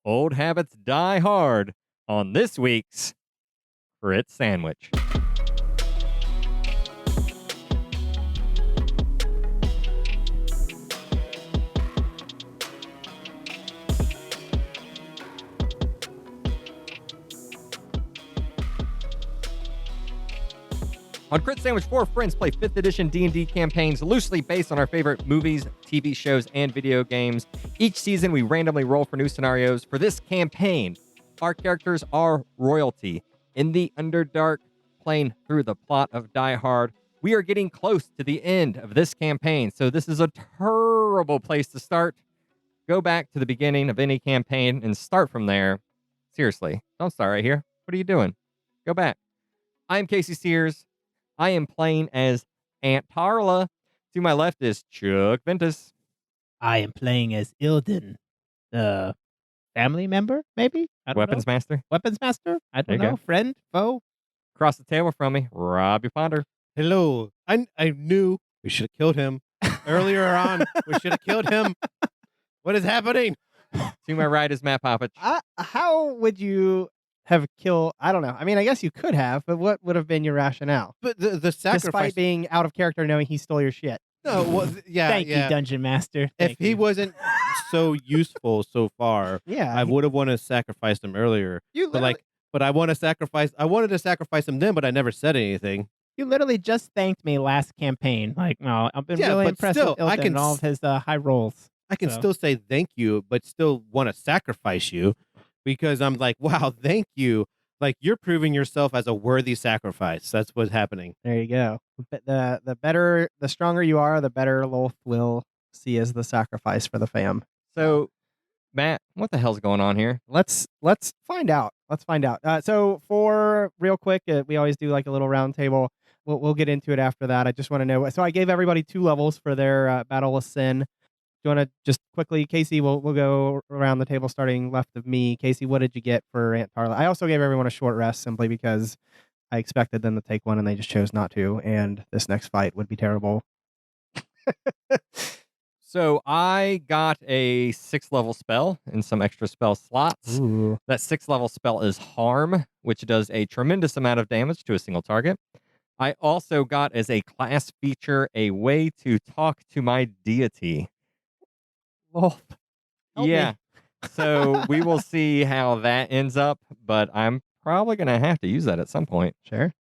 Old habits die hard on this week's Crit Sandwich. On Crit Sandwich, 4 friends play 5th edition D&D campaigns loosely based on our favorite movies, TV shows, and video games. Each season, we randomly roll for new scenarios. For this campaign, our characters are royalty. In the Underdark, playing through the plot of Die Hard, we are getting close to the end of this campaign, so this is a terrible place to start. Go back to the beginning of any campaign and start from there. Seriously, don't start right here. What are you doing? Go back. I'm Casey Sears. I am playing as Aunt Tarla. To my left is Chuck Ventus. I am playing as Ildan, the family member, maybe? I don't Weapons know. Master. Weapons master? I There don't you know. go. Friend? Foe? Across the table from me, Robbie Ponder. Hello. I knew we should have killed him earlier on. We should have killed him. What is happening? To my right is Matt Popich. How would you have killed? I don't know. I mean, I guess you could have, but what would have been your rationale? But the sacrifice. Despite being out of character, knowing he stole your shit. No, well, yeah, Thank you, Dungeon Master. If Thank he you. wasn't so useful so far, Yeah, I would have wanted to sacrifice him earlier. you But literally, I wanted to sacrifice him then, but I never said anything. You literally just thanked me last campaign. Like, no, I've been Yeah, really but impressed still, with Ildan and all of his high rolls. I can So. still say thank you, but still want to sacrifice you because I'm like, wow, thank you. Like you're proving yourself as a worthy sacrifice. That's what's happening. there you go. But the stronger you are, the better Lolth will see as the sacrifice for the fam. So, Matt, what the hell's going on here? Let's find out. So for real quick, we always do like a little round table. We'll get into it after that. I just want to know. So I gave everybody 2 levels for their Battle of Sin. Do you want to just quickly, Casey? We'll go around the table, starting left of me. Casey, what did you get for Aunt Tarla? I also gave everyone a short rest simply because I expected them to take one and they just chose not to. And this next fight would be terrible. So, I got a 6th level spell and some extra spell slots. Ooh. That 6th level spell is Harm, which does a tremendous amount of damage to a single target. I also got as a class feature a way to talk to my deity. Lolth, help Yeah. me. So we will see how that ends up, but I'm probably going to have to use that at some point. Sure.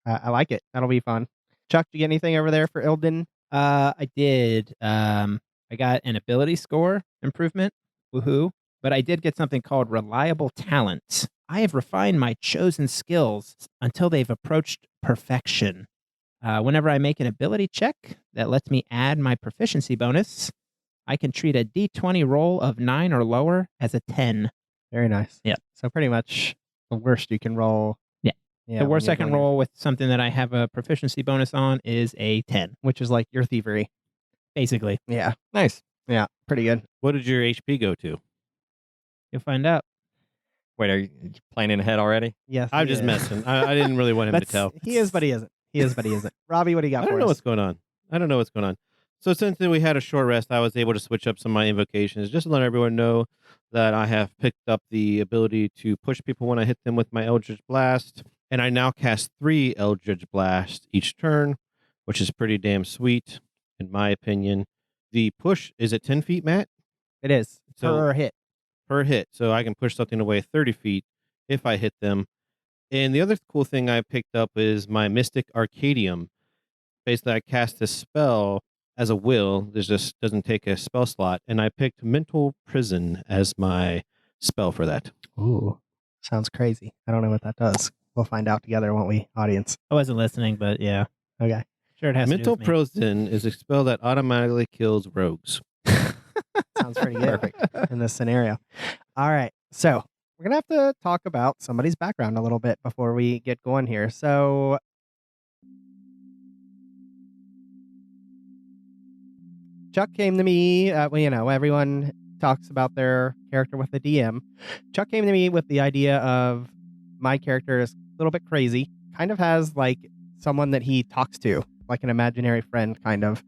I like it. That'll be fun. Chuck, did you get anything over there for Ildan? I did. I got an ability score improvement. Woohoo. But I did get something called reliable talent. I have refined my chosen skills until they've approached perfection. Whenever I make an ability check that lets me add my proficiency bonus, I can treat a d20 roll of 9 or lower as a 10. Very nice. Yeah. So pretty much the worst you can roll. Yeah. Yeah. The when worst you're I can doing your- roll with something that I have a proficiency bonus on is a 10, which is like your thievery. basically. Yeah. Nice. Yeah. Pretty good. What did your HP go to? You'll find out. Wait, are you planning ahead already? Yes. I'm he just is. messing. I didn't really want him to That's- tell. He is, but he isn't. Robbie, what do you got I for don't know us? what's going on. So since we had a short rest, I was able to switch up some of my invocations just to let everyone know that I have picked up the ability to push people when I hit them with my Eldritch Blast. And I now cast 3 Eldritch Blasts each turn, which is pretty damn sweet, in my opinion. The push is at 10 feet, Matt? It is. So- Per hit. Per hit. So I can push something away 30 feet if I hit them. And the other cool thing I picked up is my Mystic Arcadium. Basically, I cast this spell as a will. This just doesn't take a spell slot. And I picked Mental Prison as my spell for that. Ooh. Sounds crazy. I don't know what that does. We'll find out together, won't we, audience? I wasn't listening, but yeah. Okay. Sure, it has Mental to do with me. Prison is a spell that automatically kills rogues. Sounds pretty good in this scenario. All right. So we're going to have to talk about somebody's background a little bit before we get going here. So Chuck came to me, everyone talks about their character with the DM. Chuck came to me with the idea of my character is a little bit crazy, kind of has like someone that he talks to, like an imaginary friend, kind of.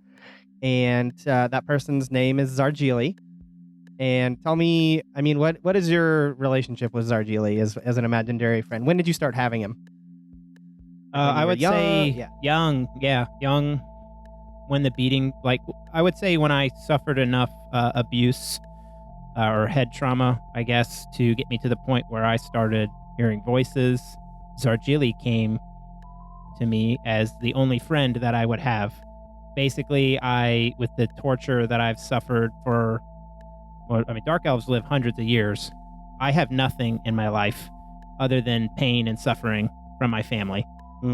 And that person's name is Zargili. And tell me, I mean, what is your relationship with Zargili as an imaginary friend? When did you start having him? Like when you I were would young? say Yeah. young. When the beating, like I would say, when I suffered enough abuse or head trauma, I guess, to get me to the point where I started hearing voices. Zargili came to me as the only friend that I would have. Basically, with the torture that I've suffered Dark Elves live hundreds of years. I have nothing in my life other than pain and suffering from my family.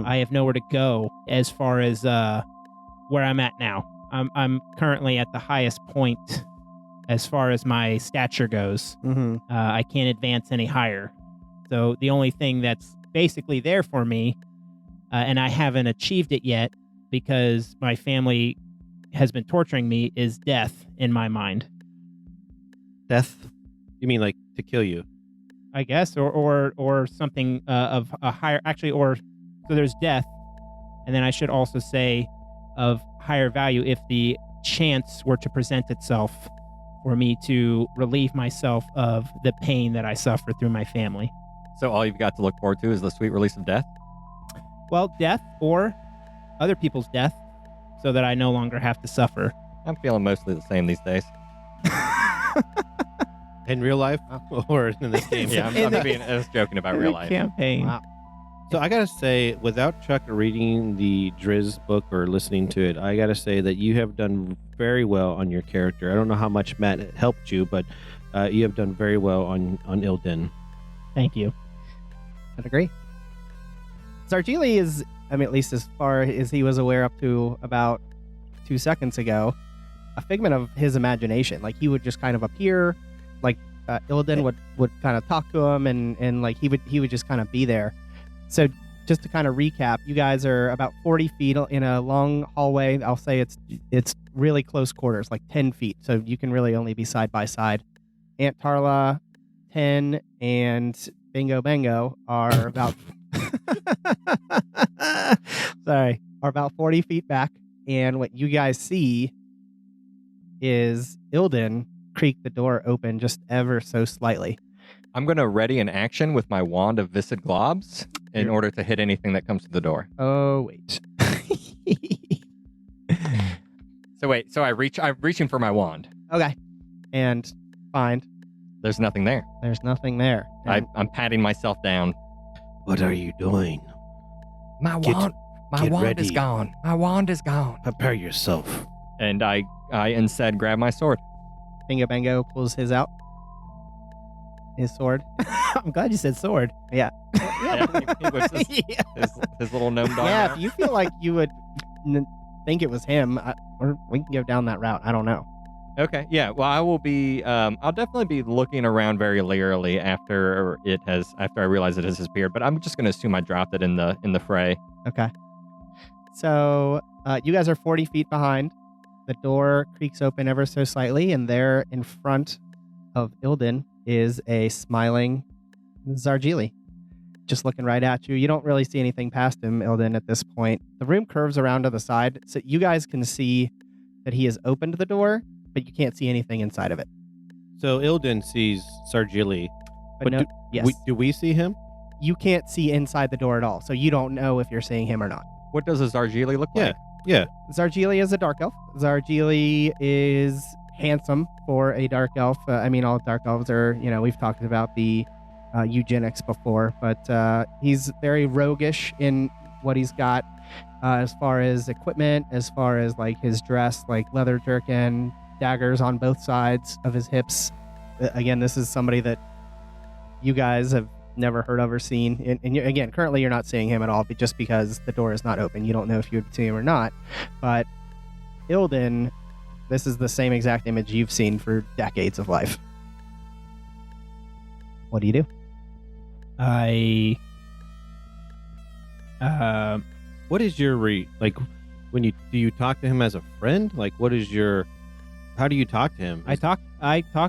I have nowhere to go as far as where I'm at now. I'm currently at the highest point as far as my stature goes. Mm-hmm. I can't advance any higher. So the only thing that's basically there for me, and I haven't achieved it yet because my family has been torturing me, is death in my mind. Death? You mean like to kill you? I guess, or something of a higher, actually, so there's death, and then I should also say of higher value if the chance were to present itself for me to relieve myself of the pain that I suffer through my family. So all you've got to look forward to is the sweet release of death? Well, death or other people's death, so that I no longer have to suffer. I'm feeling mostly the same these days. In real life or in this game? Yeah, I was joking about real life. Campaign. Wow. So I gotta say, without Chuck reading the Driz book or listening to it, I gotta say that you have done very well on your character. I don't know how much Matt helped you, but you have done very well on Ildan. Thank you. I'd agree. Zargili is, I mean, at least as far as he was aware up to about 2 seconds ago, a figment of his imagination. Like, he would just kind of appear, like Ildan would kind of talk to him, and like he would just kind of be there. So just to kind of recap, you guys are about 40 feet in a long hallway. I'll say it's really close quarters, like 10 feet. So you can really only be side by side. Aunt Tarla, 10, and Bingo Bango are about are about 40 feet back. And what you guys see is Ildan creak the door open just ever so slightly. I'm going to ready an action with my wand of Viscid Globs in order to hit anything that comes to the door. Oh, wait. So I'm reaching for my wand. Okay. And find There's nothing there. there's nothing there. And I'm patting myself down. What are you doing? My Get- wand get is ready. gone. My wand is gone. Prepare yourself. And I instead grab my sword. Bingo Bango pulls his out. His sword. I'm glad you said sword. Yeah, he whips his little gnome dog. Yeah, out. if you feel like you would think it was him, or we can go down that route. I don't know. Okay, yeah. Well, I will be. I'll definitely be looking around very leerily after I realize it has disappeared. But I'm just going to assume I dropped it in the fray. Okay. So you guys are 40 feet behind. The door creaks open ever so slightly, and there in front of Ildan is a smiling Zargili, just looking right at you. You don't really see anything past him, Ildan, at this point. The room curves around to the side, so you guys can see that he has opened the door, but you can't see anything inside of it. So Ildan sees Zargili. But no, yes, do we see him? you can't see inside the door at all, so you don't know if you're seeing him or not. What does a Zargili look like? Yeah. Zargili is a dark elf. Zargili is handsome for a dark elf. I mean, all dark elves are, we've talked about the eugenics before, but he's very roguish in what he's got as far as equipment, as far as like his dress, like leather jerkin, daggers on both sides of his hips. Again, this is somebody that you guys have never heard of or seen. And again, currently you're not seeing him at all, but just because the door is not open, you don't know if you would see him or not. But Ildan, this is the same exact image you've seen for decades of life. What do you do? What is your when do you talk to him as a friend? Like, how do you talk to him? I talk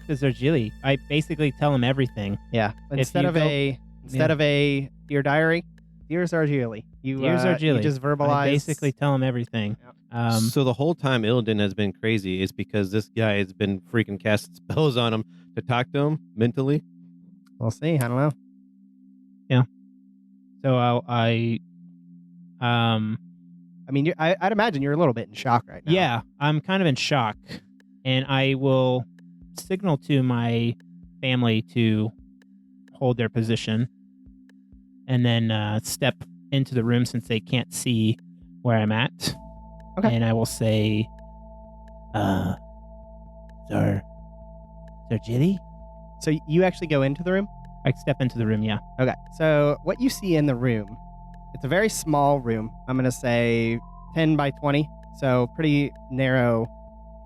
to Zargili. I basically tell him everything. Yeah. Instead of Dear Diary, Dear Zargili. Dear Zargili. You just verbalize. I basically tell him everything. So the whole time Ildan has been crazy is because this guy has been freaking casting spells on him to talk to him mentally. We'll see. I don't know. So I mean, I'd imagine you're a little bit in shock right now. yeah, I'm kind of in shock, and I will signal to my family to hold their position, and then step into the room since they can't see where I'm at. Okay. And I will say, Sir Jitty? So you actually go into the room? I step into the room, yeah. Okay. So what you see in the room, it's a very small room. I'm going to say 10 by 20. So pretty narrow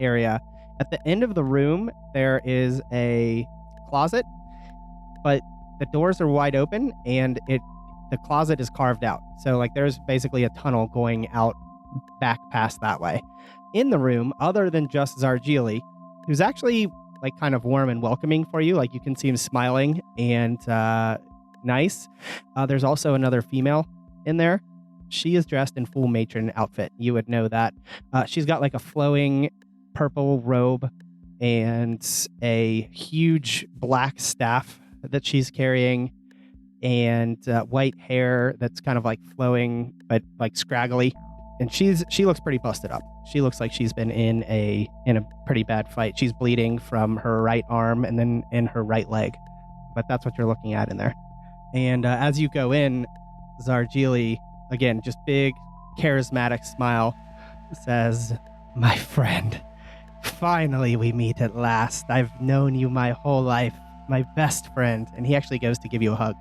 area. At the end of the room, there is a closet, but the doors are wide open and the closet is carved out. So like there's basically a tunnel going out back past that way. In the room, other than just Zargili, who's actually like kind of warm and welcoming for you. Like you can see him smiling and nice. There's also another female in there. She is dressed in full matron outfit. You would know that. She's got like a flowing purple robe and a huge black staff that she's carrying and white hair that's kind of like flowing but like scraggly. And she looks pretty busted up. She looks like she's been in a pretty bad fight. She's bleeding from her right arm and then in her right leg. But that's what you're looking at in there. And as you go in, Zargili, again, just big, charismatic smile, says, "My friend, finally we meet at last. I've known you my whole life. My best friend." And he actually goes to give you a hug.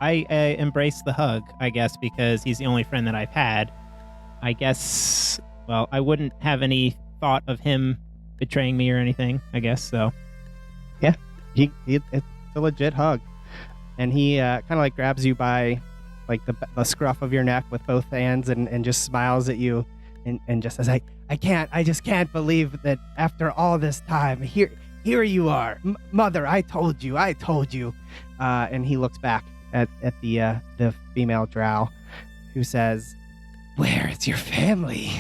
I embrace the hug, I guess, because he's the only friend that I've had. I guess, well, I wouldn't have any thought of him betraying me or anything, I guess, so. Yeah, it's a legit hug. And he kind of like grabs you by like the scruff of your neck with both hands and just smiles at you and just says, I just can't believe that after all this time, here you are. Mother, I told you. And he looks back at the female drow who says, "Where is your family?"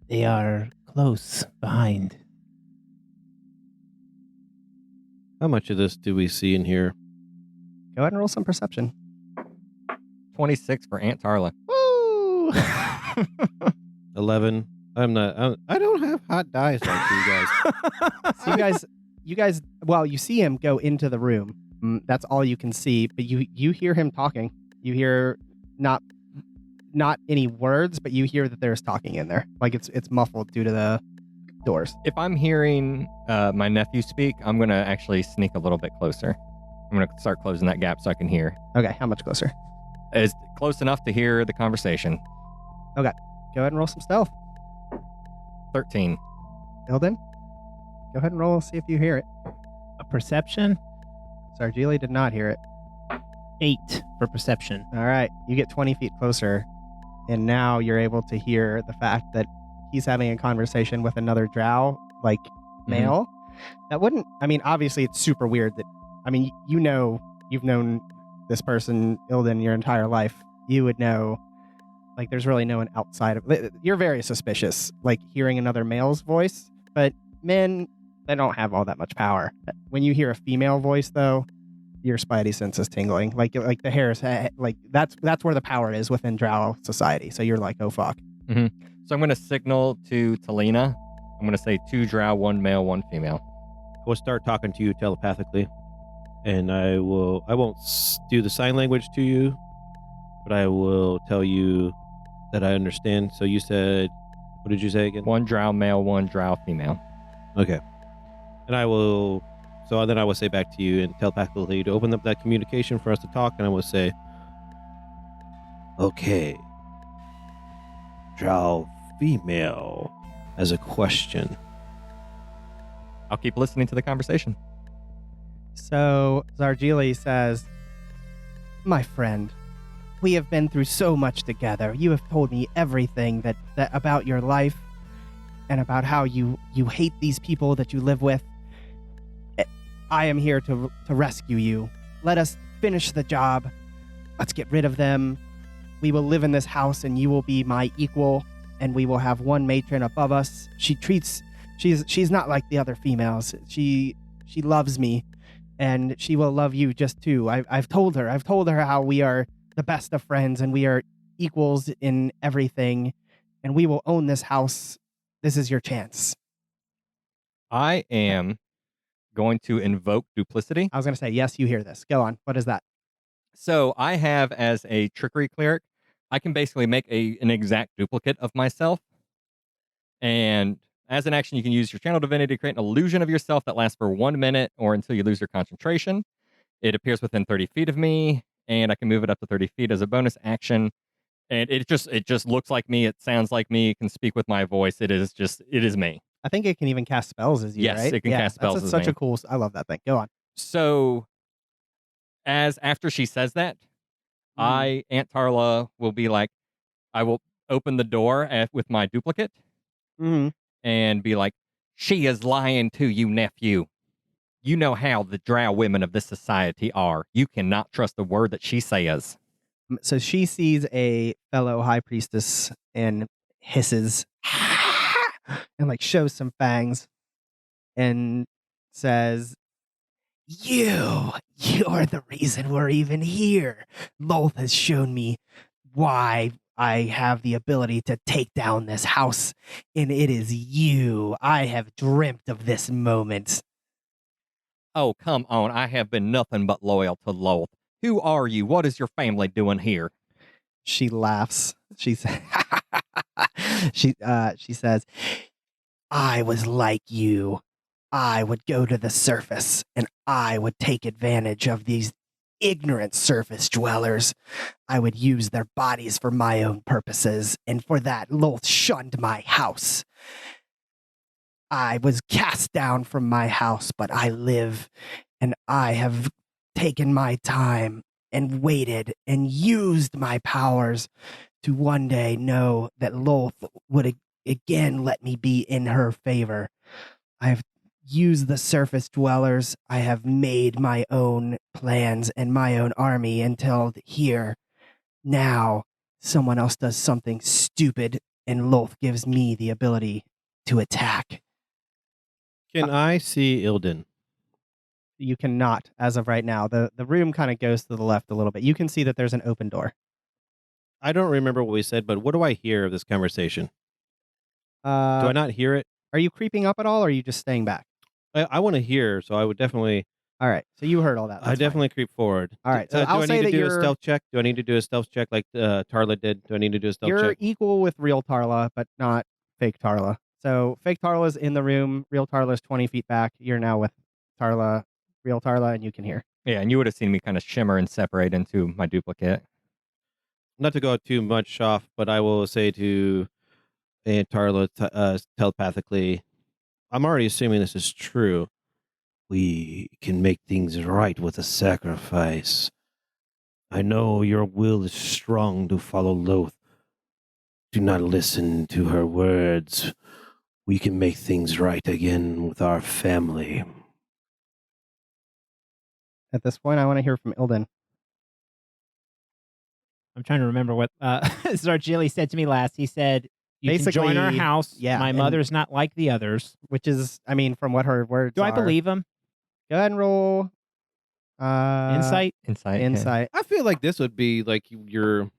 They are close behind. How much of this do we see in here? Go ahead and roll some perception. 26 for Aunt Tarla. Woo! 11. I don't have hot dice like you guys. So you guys, well, you see him go into the room. That's all you can see, but you hear him talking. You hear not any words, but you hear that there's talking in there. Like it's muffled due to the doors. If I'm hearing my nephew speak, I'm going to actually sneak a little bit closer. I'm going to start closing that gap so I can hear. Okay, how much closer? It's close enough to hear the conversation. Okay, go ahead and roll some stealth. 13. Ildan, go ahead and roll and see if you hear it. A perception? Zargili did not hear it. 8 for perception. All right, you get 20 feet closer, and now you're able to hear the fact that he's having a conversation with another drow, like male. That wouldn't, I mean, obviously it's super weird that, I mean, you've known this person, Ildan, your entire life. You would know, like, there's really no one outside of, you're very suspicious, like, hearing another male's voice, but men, they don't have all that much power. When you hear a female voice, though, your spidey sense is tingling. Like the hairs, like, that's where the power is within drow society. So you're like, oh, fuck. Mm-hmm. So I'm going to signal to Talena. I'm going to say 2 drow, 1 male, 1 female. I will start talking to you telepathically, and I won't do the sign language to you, but I will tell you that I understand. So you said, what did you say again? 1 drow male, 1 drow female. Okay. And then I will say back to you and telepathically to open up that communication for us to talk, and I will say, okay, drow female as a question. I'll keep listening to the conversation. So Zargili says, "My friend, we have been through so much together. You have told me everything that about your life and about how you hate these people that you live with. I am here to rescue you. Let us finish the job. Let's get rid of them. We will live in this house and you will be my equal, and we will have one matron above us. She's not like the other females. She loves me, and she will love you just too. I've told her how we are the best of friends and we are equals in everything, and we will own this house. This is your chance. I am going to invoke duplicity. I was going to say, yes, you hear this. Go on. What is that? So I have, as a trickery cleric, I can basically make an exact duplicate of myself. And as an action, you can use your channel divinity to create an illusion of yourself that lasts for 1 minute or until you lose your concentration. It appears within 30 feet of me, and I can move it up to 30 feet as a bonus action. And it just looks like me. It sounds like me. It can speak with my voice. It is me. I think it can even cast spells as you, Yes, right? it can cast spells That's as such me. a cool. I love that thing. Go on. So, after she says that, Aunt Tarla will be like, I will open the door with my duplicate and be like, she is lying to you, nephew. You know how the drow women of this society are. You cannot trust a word that she says. So she sees a fellow high priestess and hisses and like shows some fangs and says, You're the reason we're even here. Lolth has shown me why I have the ability to take down this house, and it is you. I have dreamt of this moment. Oh, come on. I have been nothing but loyal to Lolth. Who are you? What is your family doing here? She laughs. She says, I was like you. I would go to the surface, and I would take advantage of these ignorant surface dwellers. I would use their bodies for my own purposes, and for that, Lolth shunned my house. I was cast down from my house, but I live, and I have taken my time and waited and used my powers to one day know that Lolth would again let me be in her favor. I've used the surface dwellers. I have made my own plans and my own army until here. Now, someone else does something stupid, and Lolth gives me the ability to attack. Can I see Ildan? You cannot, as of right now. The room kind of goes to the left a little bit. You can see that there's an open door. I don't remember what we said, but what do I hear of this conversation? Do I not hear it? Are you creeping up at all, or are you just staying back? I want to hear, so I would definitely. All right, so you heard all that. I definitely creep forward. All right, so do I'll I say need that to do a you're stealth check? Do I need to do a stealth check like Tarla did? Do I need to do a stealth you're check? equal with real Tarla, but not fake Tarla. So fake Tarla's in the room. Real Tarla's 20 feet back. You're now with Tarla, real Tarla, and you can hear. Yeah, and you would have seen me kind of shimmer and separate into my duplicate. Not to go too much off, but I will say to Aunt Tarla telepathically, I'm already assuming this is true. We can make things right with a sacrifice. I know your will is strong to follow Lolth. Do not listen to her words. We can make things right again with our family. At this point, I want to hear from Ildan. I'm trying to remember what Zargili said to me last. He said, you can join our Basically, house. yeah, My and- mother's not like the others. Which is, I mean, from what her words Do I are- believe him? Go ahead and roll. Insight? Insight. Insight. I feel like this would be like your,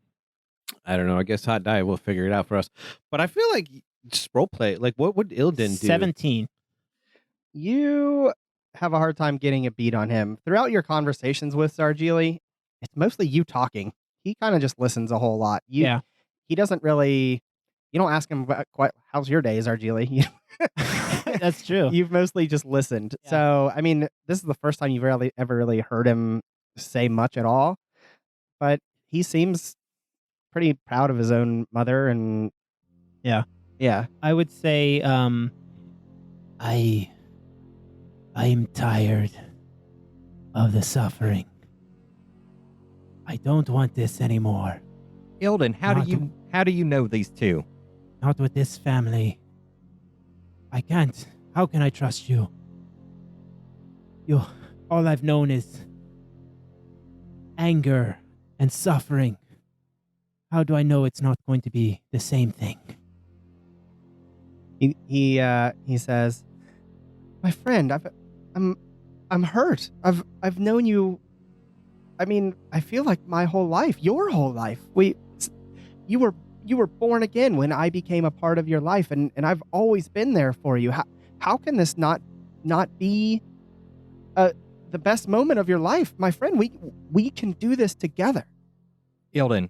I don't know, I guess Hot Die will figure it out for us. But I feel like just role play. Like, what would Ildan do? 17. You have a hard time getting a beat on him. Throughout your conversations with Zargili, it's mostly you talking. He kind of just listens a whole lot. Yeah. He doesn't really, you don't ask him quite, how's your day, Zargili? That's true. You've mostly just listened. Yeah. So, I mean, this is the first time you've ever really heard him say much at all. But he seems pretty proud of his own mother and Yeah. yeah. I would say, I'm tired of the suffering. I don't want this anymore. Ildan, how do you know these two? Not with this family. I can't. How can I trust you? All I've known is anger and suffering. How do I know it's not going to be the same thing? He says, "My friend, I'm hurt. I've known you. I mean, I feel like my whole life, your whole life. You were born again when I became a part of your life, and I've always been there for you. How can this not be the best moment of your life, my friend? We can do this together." Ildan,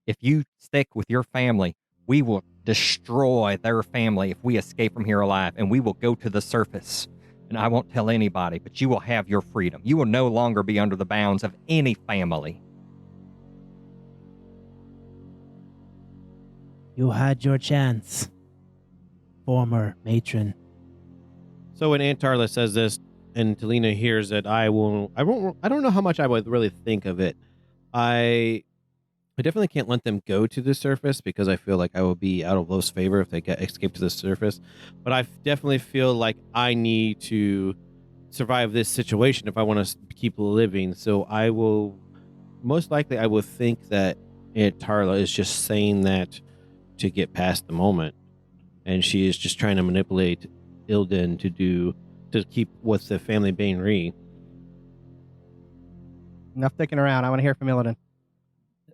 if you stick with your family, we will destroy their family if we escape from here alive, and we will go to the surface. And I won't tell anybody, but you will have your freedom. You will no longer be under the bounds of any family. You had your chance, former matron. So when Aunt Tarla says this and Talena hears it, I don't know how much I would really think of it. I definitely can't let them go to the surface because I feel like I will be out of Lo's favor if they escape to the surface. But I definitely feel like I need to survive this situation if I want to keep living. So I will think that Aunt Tarla is just saying that to get past the moment, and she is just trying to manipulate Ildan to keep with the family Baenre. Enough dicking around. I want to hear from Illidan.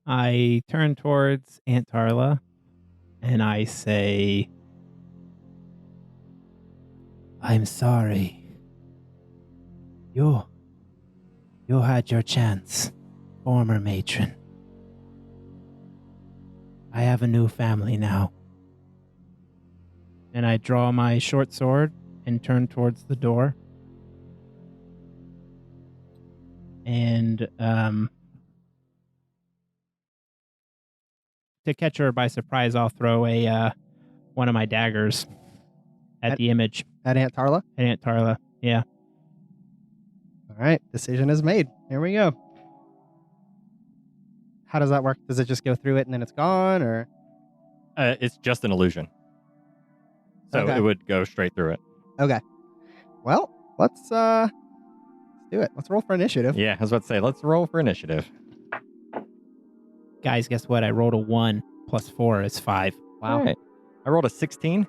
I turn towards Aunt Tarla and I say, I'm sorry. You had your chance, former matron. I have a new family now. And I draw my short sword and turn towards the door. And, to catch her by surprise, I'll throw one of my daggers at the image. At Aunt Tarla? At Aunt Tarla, yeah. All right, decision is made. Here we go. How does that work? Does it just go through it and then it's gone, or? It's just an illusion. So Okay. it would go straight through it. Okay. Well, let's do it. Let's roll for initiative. Yeah, I was about to say, let's roll for initiative. Guys, guess what? I rolled a 1 plus 4 is 5. Wow. All right. I rolled a 16.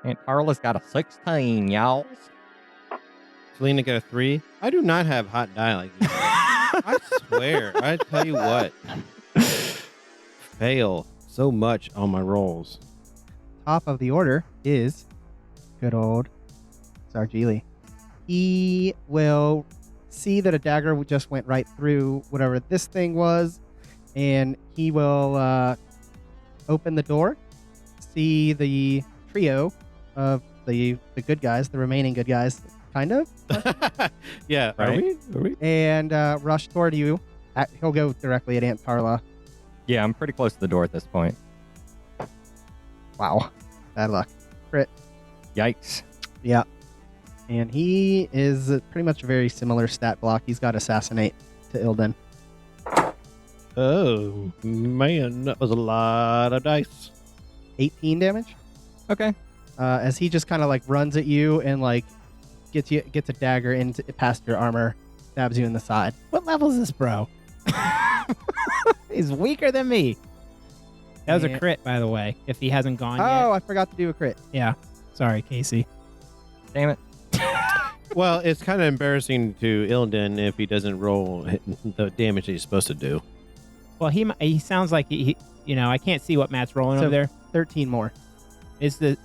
Aunt Tarla's got a 16, y'all. Talena got a 3. I do not have hot die like you. I swear. I tell you what. Fail so much on my rolls. Top of the order is good old Zargili. He will see that a dagger just went right through whatever this thing was, and he will open the door, see the trio of the good guys, the remaining good guys, kind of, Yeah, Right. Are we? and rush toward you. He'll go directly at Aunt Tarla. Yeah, I'm pretty close to the door at this point. Wow. Bad luck. Yikes. Yeah. And he is pretty much a very similar stat block. He's got Assassinate to Ildan. Oh, man, that was a lot of dice. 18 damage. Okay. As he just kind of like runs at you and like gets a dagger into past your armor, stabs you in the side. What level is this, bro? He's weaker than me. That was a Yeah. crit, by the way, if he hasn't gone Oh, yet. I forgot to do a crit. Yeah. Sorry, Casey. Damn it. Well, it's kind of embarrassing to Ildan if he doesn't roll the damage that he's supposed to do. Well, he sounds like he I can't see what Matt's rolling So- over there. 13 more.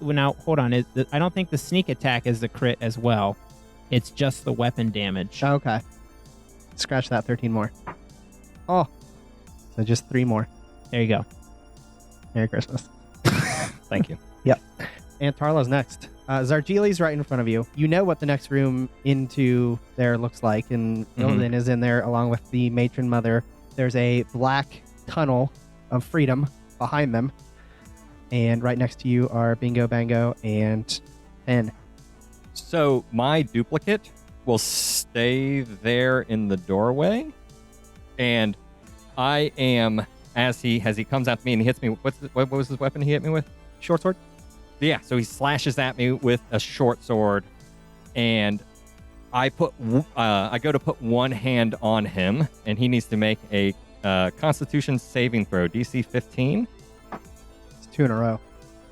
Now hold on. I don't think the sneak attack is the crit as well. It's just the weapon damage. Okay. Scratch that. 13 more. Oh. So just 3 more. There you go. Merry Christmas. Thank you. Aunt Tarla's next. Zargili's right in front of you. You know what the next room into there looks like, and Ildan is in there along with the matron mother. There's a black tunnel of freedom behind them, and right next to you are Bingo Bango and Pen. So my duplicate will stay there in the doorway, and I am as he comes at me and he hits me. What was his weapon he hit me with? Short sword. Yeah. So he slashes at me with a short sword, and I go to put one hand on him, and he needs to make a Constitution saving throw, DC 15. It's 2 in a row.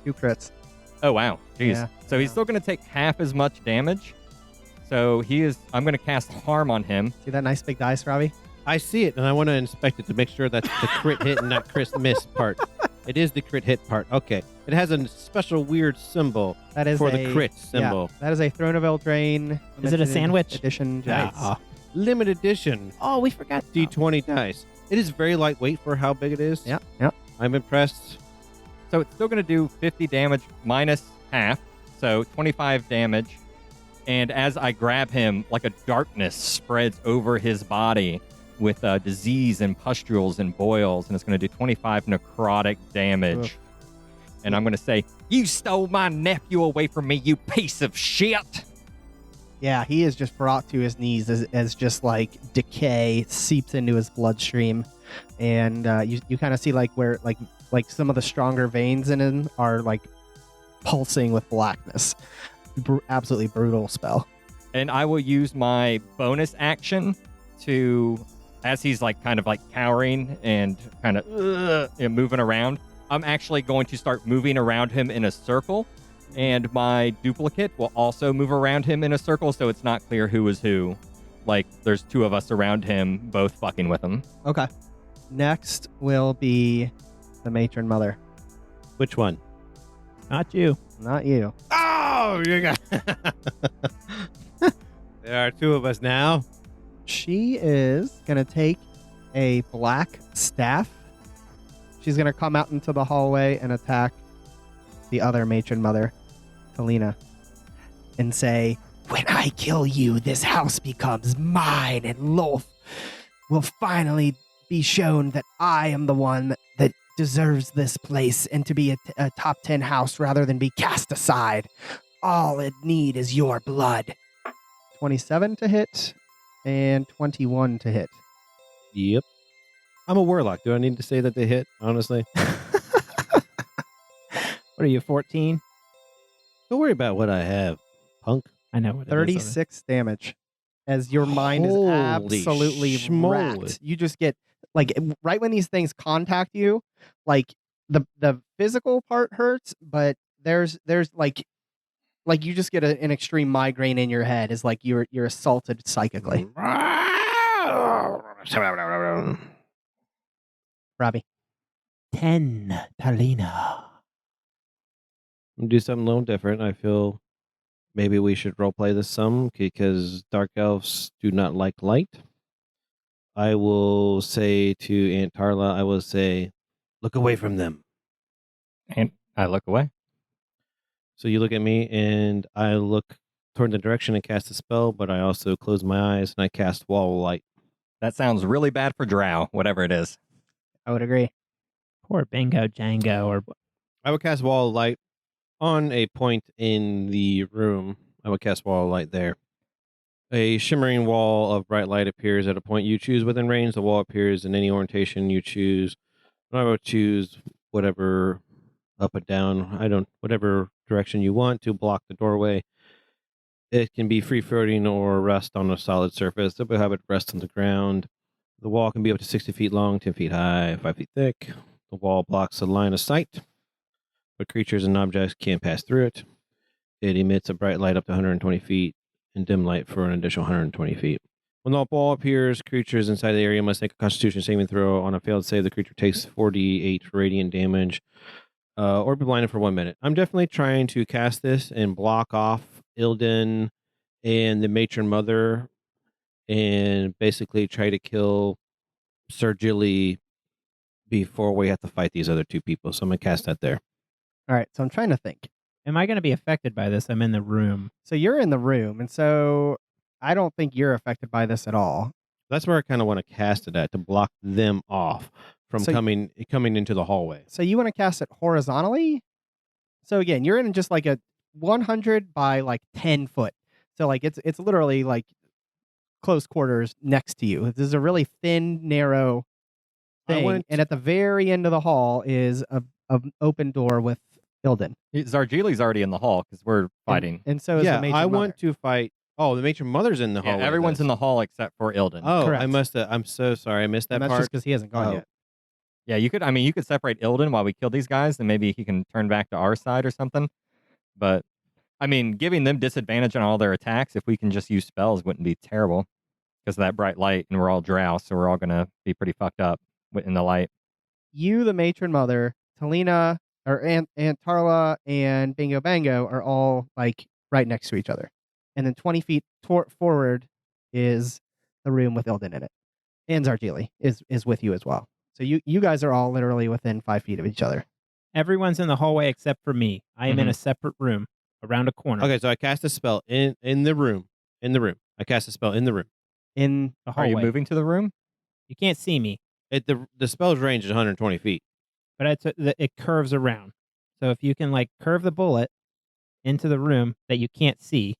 2 crits. Oh, wow. Jeez. Yeah, So he's yeah. still going to take half as much damage. So I'm going to cast harm on him. See that nice big dice, Robbie? I see it, and I want to inspect it to make sure that's the crit hit and not crit miss part. It is the crit hit part. Okay. It has a special weird symbol That is for a, the crit symbol. Yeah, that is a Throne of Eldraine. Is it a limited sandwich? Edition Yeah. dice. Limited edition Oh, we forgot. D20 dice. It is very lightweight for how big it is. Yep, yep. I'm impressed. So it's still going to do 50 damage minus half. So 25 damage. And as I grab him, like a darkness spreads over his body with disease and pustules and boils. And it's going to do 25 necrotic damage. Oof. And I'm going to say, "You stole my nephew away from me, you piece of shit." Yeah, he is just brought to his knees as just like decay seeps into his bloodstream, and you kind of see like where like some of the stronger veins in him are like pulsing with blackness. Absolutely brutal spell. And I will use my bonus action to, as he's like kind of like cowering and kind of moving around, I'm actually going to start moving around him in a circle. And my duplicate will also move around him in a circle, so it's not clear who is who. Like, there's 2 of us around him, both fucking with him. Okay. Next will be the matron mother. Which one? Not you. Not you. Oh, you got. There are 2 of us now. She is gonna take a black staff. She's gonna come out into the hallway and attack the other matron mother, Talena, and say, "When I kill you, this house becomes mine, and Lolth will finally be shown that I am the one that deserves this place and to be a top 10 house rather than be cast aside. All it need is your blood." 27 to hit and 21 to hit. Yep. I'm a warlock. Do I need to say that they hit, honestly? What are you, 14? Don't worry about what I have, punk. I know what it is. 36 damage as your mind is Holy absolutely schmoly. racked. You just get like right when these things contact you, like the physical part hurts, but there's like you just get an extreme migraine in your head is like you're assaulted psychically. Robbie. 10, Talena. Do something a little different. I feel maybe we should roleplay this some because dark elves do not like light. I will say to Aunt Tarla, I will say, look away from them. And I look away. So you look at me and I look toward the direction and cast a spell, but I also close my eyes and I cast wall of light. That sounds really bad for Drow, whatever it is. I would agree. Poor Bingo Django. Or I would cast wall of light on a point in the room. I would cast wall of light there. A shimmering wall of bright light appears at a point you choose within range. The wall appears in any orientation you choose. I would choose whatever up and down, whatever direction you want to block the doorway. It can be free floating or rest on a solid surface. We'll have it rest on the ground. The wall can be up to 60 feet long, 10 feet high, 5 feet thick. The wall blocks a line of sight, but creatures and objects can't pass through it. It emits a bright light up to 120 feet and dim light for an additional 120 feet. When the wall appears, creatures inside the area must make a Constitution saving throw. On a failed save, the creature takes 48 radiant damage or be blinded for 1 minute. I'm definitely trying to cast this and block off Ildan and the matron mother and basically try to kill Sir Gilly before we have to fight these other 2 people. So I'm going to cast that there. All right, so I'm trying to think. am I going to be affected by this? I'm in the room. So you're in the room, and so I don't think you're affected by this at all. That's where I kind of want to cast it at, to block them off from So- coming into the hallway. So you want to cast it horizontally? So again, you're in just like a 100 by like 10 foot. So like it's literally like close quarters next to you. This is a really thin, narrow thing. And at the very end of the hall is a open door with Ildan. Zargili's already in the hall because we're fighting. And so is the Yeah, matron I mother. want to fight Oh, the matron mother's in the hall. Yeah, everyone's in the hall except for Ildan. Oh, Correct. I must have. I'm so sorry. I missed that And that's part. just because he hasn't gone Oh. yet. Yeah, you could separate Ildan while we kill these guys, and maybe he can turn back to our side or something. But I mean, giving them disadvantage on all their attacks, if we can just use spells, wouldn't be terrible because of that bright light, and we're all Drow, so we're all gonna be pretty fucked up in the light. You, the matron mother, Talena, or Aunt Tarla, and Bingo Bango are all like right next to each other, and then 20 feet forward is the room with Ildan in it, and Zargili is with you as well. So you guys are all literally within 5 feet of each other. Everyone's in the hallway except for me. I am in a separate room around a corner. Okay, so I cast a spell in the room. In the room. I cast a spell in the room. In The Are hallway. you moving to the room? You can't see me, The spell's range is 120 feet. but it curves around. So if you can like curve the bullet into the room that you can't see,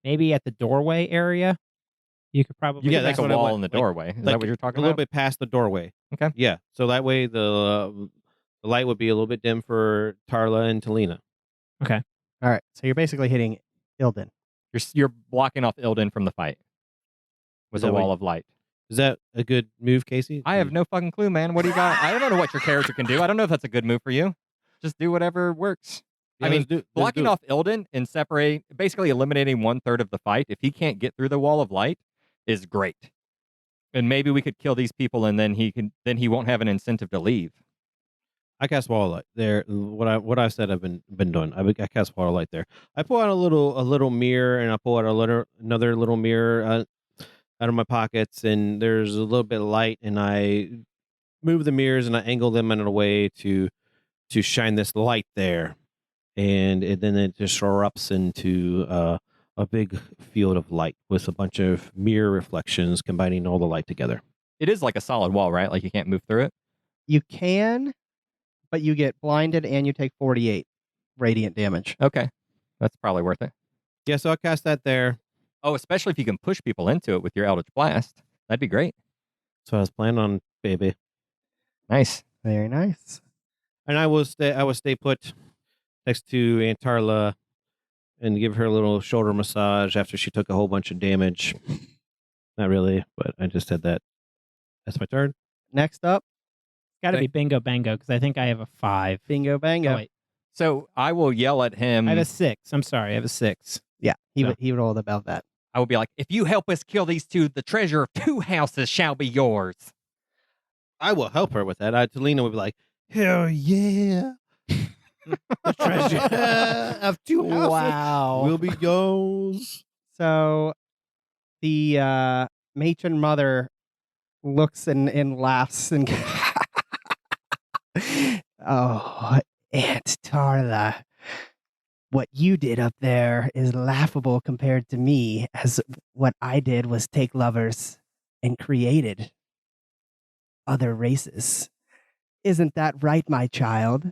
maybe at the doorway area, you could probably You Yeah, can that's make a what I wall want. in the Like- doorway. Is like that what you're talking a little about? bit past the doorway. Okay. Yeah, so that way the light would be a little bit dim for Tarla and Talena. all right, so you're basically hitting Ildan. You're blocking off Ildan from the fight with Is a that what wall you- of light. Is that a good move, Casey? I have no fucking clue, man. What do you got? I don't know what your character can do. I don't know if that's a good move for you. Just do whatever works. Yeah, I mean, let's do- let's blocking do it. off Ildan and basically eliminating 1/3 of the fight, if he can't get through the wall of light, is great. And maybe we could kill these people, and then he won't have an incentive to leave. I cast wall of light there. What I said I've been doing. I cast wall of light there. I pull out a little mirror, and I pull out another little mirror out of my pockets, and there's a little bit of light, and I move the mirrors and I angle them in a way to shine this light there, and then it just erupts into a big field of light with a bunch of mirror reflections combining all the light together. It is like a solid wall, right? Like you can't move through it. You can, but you get blinded and you take 48 radiant damage. Okay, that's probably worth it. Yeah, so I cast that there. Oh, especially if you can push people into it with your Eldritch Blast. That'd be great. So I was planning on, baby. Nice. Very nice. And I will stay put next to Aunt Tarla and give her a little shoulder massage after she took a whole bunch of damage. Not really, but I just said that. That's my turn. Next up, Got to be Bingo Bango because I think I have a 5. Bingo Bango. Oh, wait. So I will yell at him. I have a 6. I'm sorry, I have a 6. Yeah, he So- he rolled above that. I will be like, if you help us kill these two, the treasure of 2 houses shall be yours. I will help her with that. Talena would be like, hell yeah. The treasure of 2 houses Wow. will be yours. So the matron mother looks and laughs and oh, Aunt Tarla, what you did up there is laughable compared to me, as what I did was take lovers and created other races. Isn't that right, my child?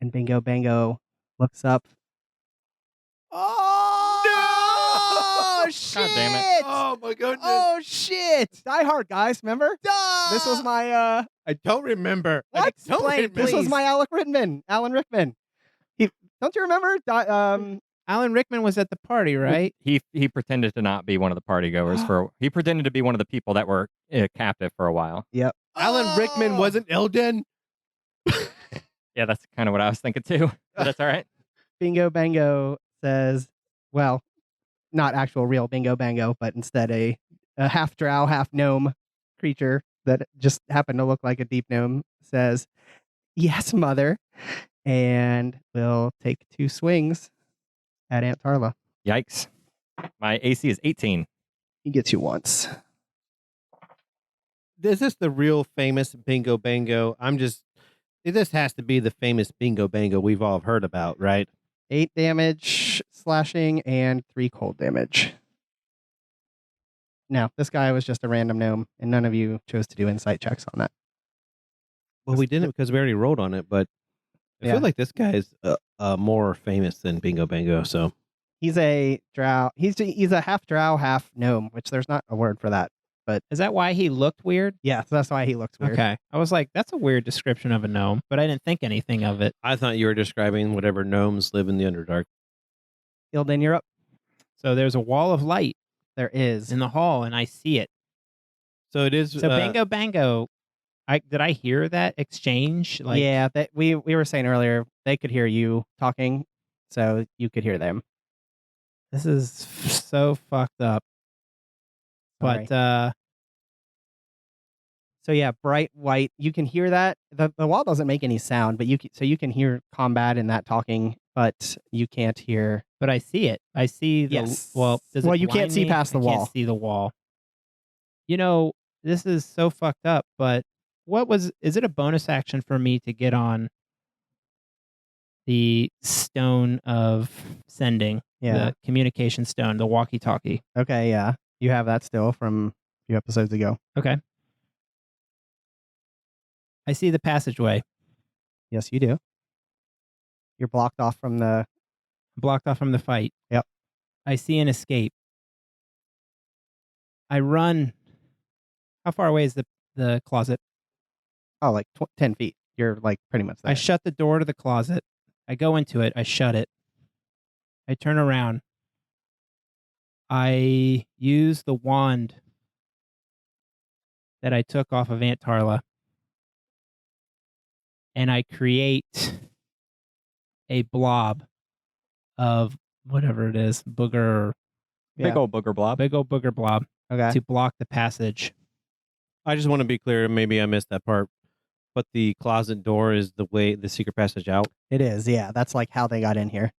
And Bingo Bango looks up. Oh, shit! God damn it. Oh my goodness. Oh, shit! Die Hard, guys, remember? This was my, I don't remember. what? I don't Explain, remember. this was my Alan Rickman. Don't you remember? Alan Rickman was at the party, right? He pretended to not be one of the party goers he pretended to be one of the people that were captive for a while. Yep. Alan Rickman wasn't Ildan. Yeah, that's kind of what I was thinking too. But that's all right. Bingo Bango says, well, not actual real Bingo Bango, but instead a half drow, half gnome creature that just happened to look like a deep gnome says, yes, mother. And we'll take 2 swings at Aunt Tarla. Yikes. My AC is 18. He gets you once. Is this the real famous Bingo Bango? This has to be the famous Bingo Bango we've all heard about, right? 8 damage slashing and 3 cold damage. No, this guy was just a random gnome, and none of you chose to do insight checks on that. Well, we didn't because we already rolled on it, but I Yeah. feel like this guy is more famous than Bingo Bango. So He's a drow. He's a half drow, half gnome, which there's not a word for that. Is that why he looked weird? Yeah, so that's why he looks weird. Okay. I was like, that's a weird description of a gnome, but I didn't think anything of it. I thought you were describing whatever gnomes live in the Underdark. Ildan, you're up. So there's a wall of light There is. in the hall, and I see it. So it is. So Bango Bango, did I hear that exchange? Like, yeah, we were saying earlier they could hear you talking, so you could hear them. this is so fucked up. Sorry. But So yeah, bright white. You can hear that. The wall doesn't make any sound, but you can hear combat and that talking, but you can't hear. but I see it. I see the Yes. well. Does Well, it you can't blind see me? past the I wall. Can't see the wall. You know, this is so fucked up. But is it a bonus action for me to get on the stone of sending? Yeah. The communication stone, the walkie-talkie. Okay. Yeah. You have that still from a few episodes ago. Okay. I see the passageway. Yes, you do. You're blocked off from the. Blocked off from the fight. Yep. I see an escape. I run. How far away is the closet? Oh, like 10 feet. You're like pretty much there. I shut the door to the closet. I go into it. I shut it. I turn around. I use the wand that I took off of Aunt Tarla, and I create a blob of whatever it is, booger, Big old booger blob. big old booger blob Okay. to block the passage. I just want to be clear. Maybe I missed that part, but the closet door is the secret passage out. It is. Yeah. That's like how they got in here.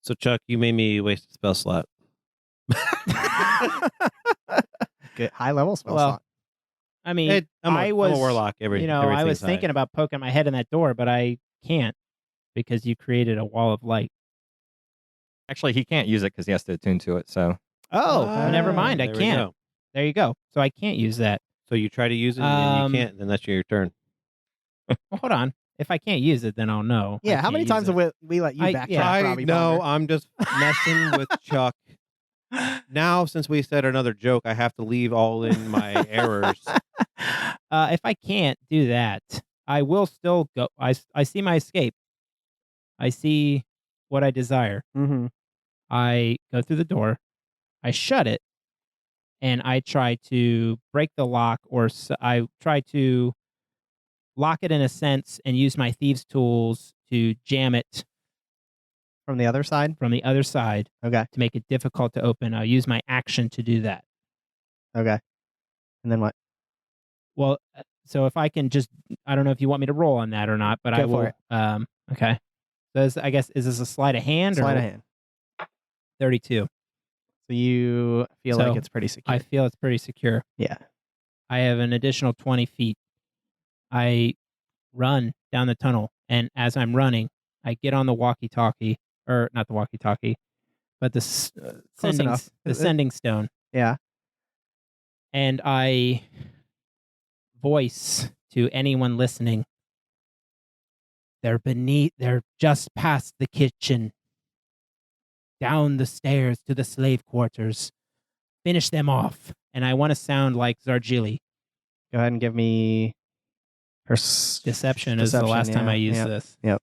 So Chuck, you made me waste a spell slot. Good. High level spell Well, slot. I mean, I'm I a was warlock. I was thinking about poking my head in that door, but I can't because you created a wall of light. Actually, he can't use it because he has to attune to it. So Oh, never mind. I There we can't. go. There you go. So I can't use that. So you try to use it and Um, you can't. Then that's your turn. Well, hold on. If I can't use it, then I'll know. I Yeah. How can't many use times it. have we let you I- backtrack, yeah. Robbie? No, Baenre? I'm just messing with Chuck. Now, since we said another joke, I have to leave all in my errors. If I can't do that, I will still go. I see my escape. I see what I desire. Mm-hmm. I go through the door. I shut it, and I try to break the lock, or I try to lock it in a sense and use my thieves' tools to jam it From the other side. from the other side Okay. to make it difficult to open. I'll use my action to do that. Okay. And then what? Well, so if I can just, I don't know if you want me to roll on that or not, but I Go will. for Okay. So I guess, is this a sleight of hand Sleight or of hand. 32? So you feel So, like it's pretty secure. I feel it's pretty secure. Yeah. I have an additional 20 feet. I run down the tunnel, and as I'm running, I get on the walkie-talkie, or not the walkie-talkie, but the sending enough. the sending stone, Yeah. and I voice to anyone listening. They're just past the kitchen, down the stairs to the slave quarters. Finish them off. And I want to sound like Zargili. Go ahead and give me Deception is the last time I used this. Yep.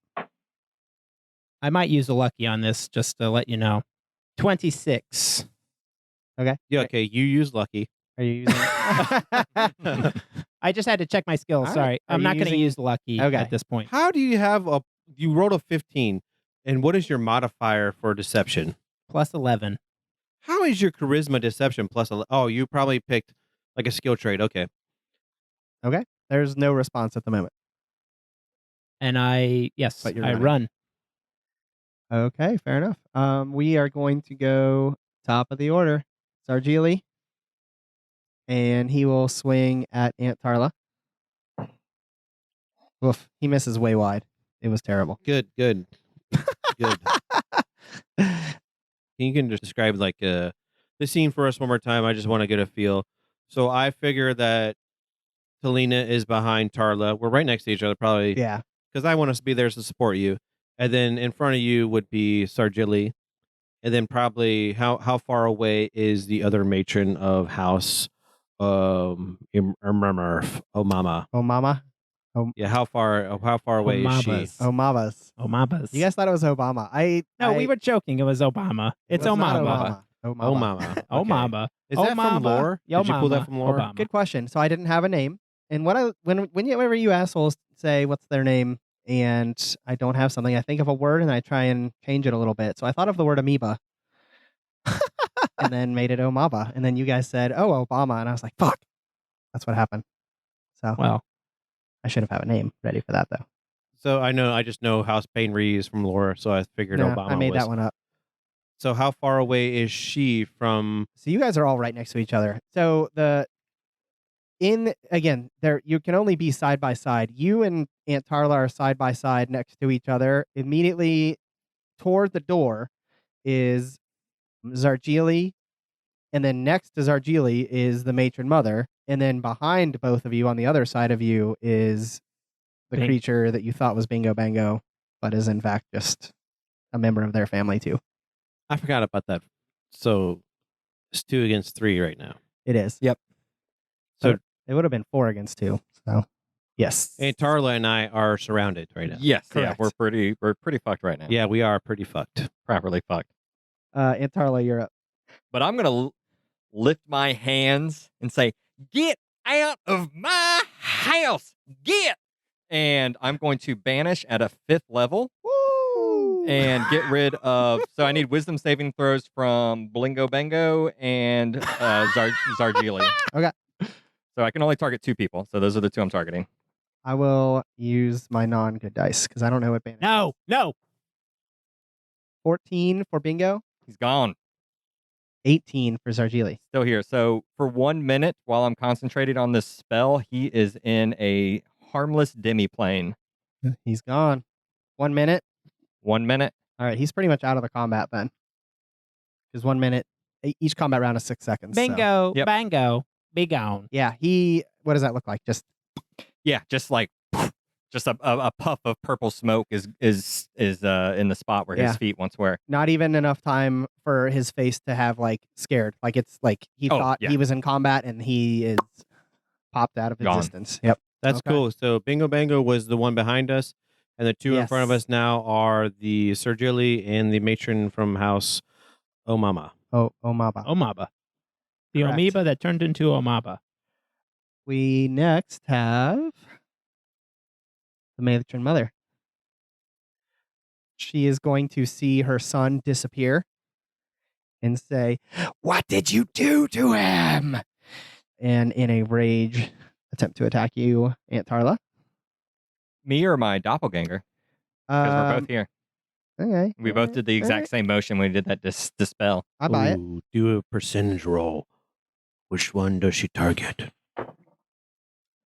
I might use a lucky on this just to let you know. 26. Yeah, okay. You use lucky. Are you using I just had to check my skills. All right. Sorry. Are I'm you not going to using- use lucky Okay. at this point. How do you have you rolled a 15, and what is your modifier for deception? Plus 11. How is your charisma deception plus 11? Oh, you probably picked like a skill trait. Okay. There's no response at the moment. And yes, But you're I running. run. Okay, fair enough. We are going to go top of the order. Zargili. And he will swing at Aunt Tarla. Oof, he misses way wide. It was terrible. Good. Good. You can just describe like the scene for us one more time. I just want to get a feel. So I figure that Talena is behind Tarla. We're right next to each other, probably. Yeah. Because I want us to be there to support you. And then in front of you would be Sargili. And then probably how far away is the other matron of House Murmur? Oh Mama. Oh, mama. Yeah, how far away is she? Omabas. Oh, Mavas. Omabas. You guys thought it was Obama. No, we were joking. It was Obama. It's It was not Omaba. Obama. Oh, Oh, mama. mama. Oh, Okay. mama. Is Oh, that from mama. lore? Yo, Did you pull that mama. from lore? Obama. Good question. So I didn't have a name, and whenever you assholes say what's their name, and I don't have something, I think of a word and I try and change it a little bit. So I thought of the word amoeba, and then made it Omaba, and then you guys said, "Oh, Obama," and I was like, "Fuck." That's what happened. So Well, I should have had a name ready for that though. So I just know House Baenre is from lore, so I figured No, Obama I made was. that one up. So how far away is she from? So you guys are all right next to each other. So again, there you can only be side by side. You and Aunt Tarla are side by side next to each other. Immediately toward the door is Zargili, and then next to Zargili is the matron mother, and then behind both of you on the other side of you is the Bing. creature that you thought was Bingo Bango, but is in fact just a member of their family too. I forgot about that. So it's 2 against 3 right now. It is. Yep. So It would have been 4 against 2. So yes. Aunt Tarla and I are surrounded right now. Yes, yeah, Correct. we're pretty fucked right now. Yeah, we are pretty fucked. Properly fucked. Aunt Tarla, you're up. But I'm gonna lift my hands and say, "Get out of my house! Get!" And I'm going to banish at a 5th level Woo! and get rid of. So I need wisdom saving throws from Blingo Bango and Zargili. Okay. So I can only target 2 people. So those are the 2 I'm targeting. I will use my non-good dice because I don't know what banish. no. 14 for Bingo, He's gone. 18 for Zargili. Still here. So for 1 minute, while I'm concentrated on this spell, he is in a harmless demi-plane. He's gone. 1 minute. 1 minute. All right, he's pretty much out of the combat then. Because 1 minute, each combat round is 6 seconds. so- Bingo. Yep. Bango. Be gone. Yeah, what does that look like? Just Yeah, just like just a puff of purple smoke is in the spot where Yeah. his feet once were. not even enough time for his face to have like scared. Like it's like he Oh, thought yeah. he was in combat and he is popped out of Gone. existence. Yep. That's Okay. cool. So Bingo Bango was the one behind us, and the 2 in front of Yes. us now are the Sergili and the matron from House Omama. Oh, Omaba. Omaba. The Correct. amoeba that turned into Omaba. We next have the matron mother. She is going to see her son disappear and say, "What did you do to him?" And in a rage, attempt to attack you, Aunt Tarla. Me or my doppelganger? Because we're both here. Okay. We both did the exact same motion when we did that dispel. I buy it. Ooh, do a percentage roll. Which one does she target?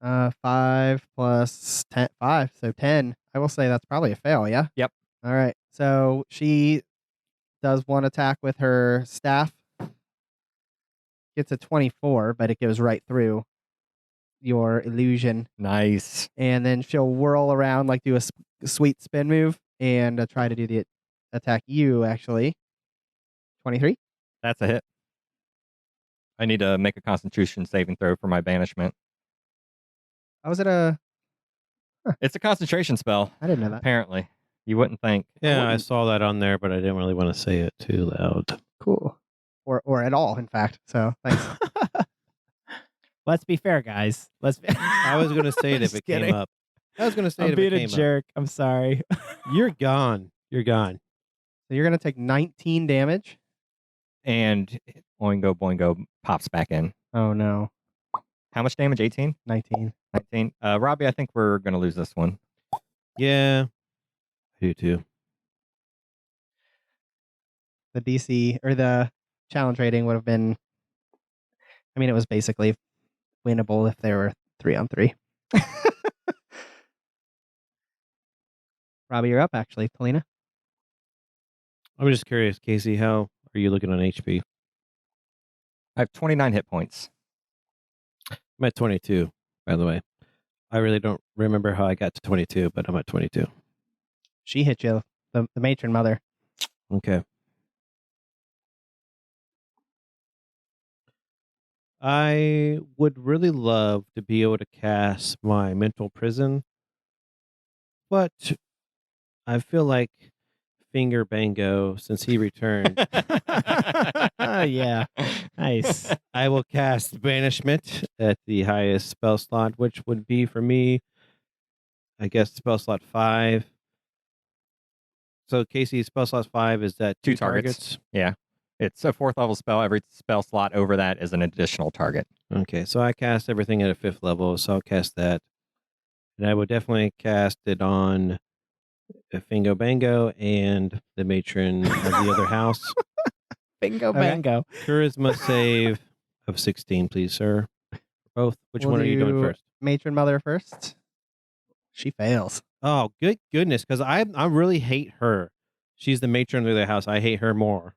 5 plus 10, 5, so 10. I will say that's probably a fail, yeah? Yep. All right. So she does one attack with her staff. Gets a 24, but it goes right through your illusion. Nice. And then she'll whirl around, like do a sweet spin move and try to do the attack you, actually. 23. That's a hit. I need to make a Constitution saving throw for my banishment. Oh, was it a... It's a concentration spell, I didn't know that. apparently. You wouldn't think. Yeah, I saw that on there, but I didn't really want to say it too loud. Cool. Or at all, in fact. So, thanks. Let's be fair, guys. Let's be I was going to say it if Just it kidding. came up. I was going to say I'm it if being it a came jerk. I'm sorry. up. You're gone. You're gone. So you're going to take 19 damage. And Oingo Boingo pops back in. Oh, no. How much damage? 18? 19. 19. Robbie, I think we're going to lose this one. Yeah. I do too. The DC or the challenge rating would have been, I mean, it was basically winnable if they were 3-on-3. Robbie, you're up, actually. Talena? I'm just curious, Casey, how are you looking on HP? I have 29 hit points. I'm at 22, by the way. I really don't remember how I got to 22, but I'm at 22. She hit you, the matron mother. Okay. I would really love to be able to cast my mental prison, but I feel like Finger Bango since he returned. Oh, yeah. Nice. I will cast Banishment at the highest spell slot, which would be for me, I guess, spell slot 5. So, Casey, spell slot 5 is that 2 targets. Yeah. It's a 4th level spell. Every spell slot over that is an additional target. Okay, so I cast everything at a 5th level, so I'll cast that. And I would definitely cast it on Fingo Bango and the matron of the other house. Bingo Okay. bango. Charisma save of 16, please, sir. Both. Which We'll one are you doing do first? Matron Mother first. She fails. Oh, good goodness, because I really hate her. She's the matron of the house. I hate her more.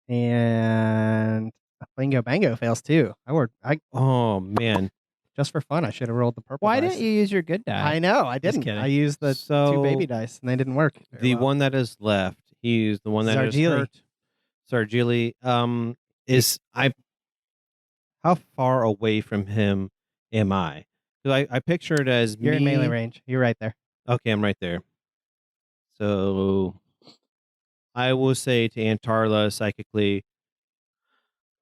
And Bingo Bango fails too. I Oh, man. just for fun, I should have rolled the purple Why dice. didn't you use your good die? I know, I didn't. kidding. I used the So, 2 baby dice, and they didn't work. very The well. one that is left, he's the one that is Zargili. hurt. Zargili. How far away from him am I? Because I picture it as You're me. in melee range. You're right there. Okay, I'm right there. So I will say to Aunt Tarla psychically,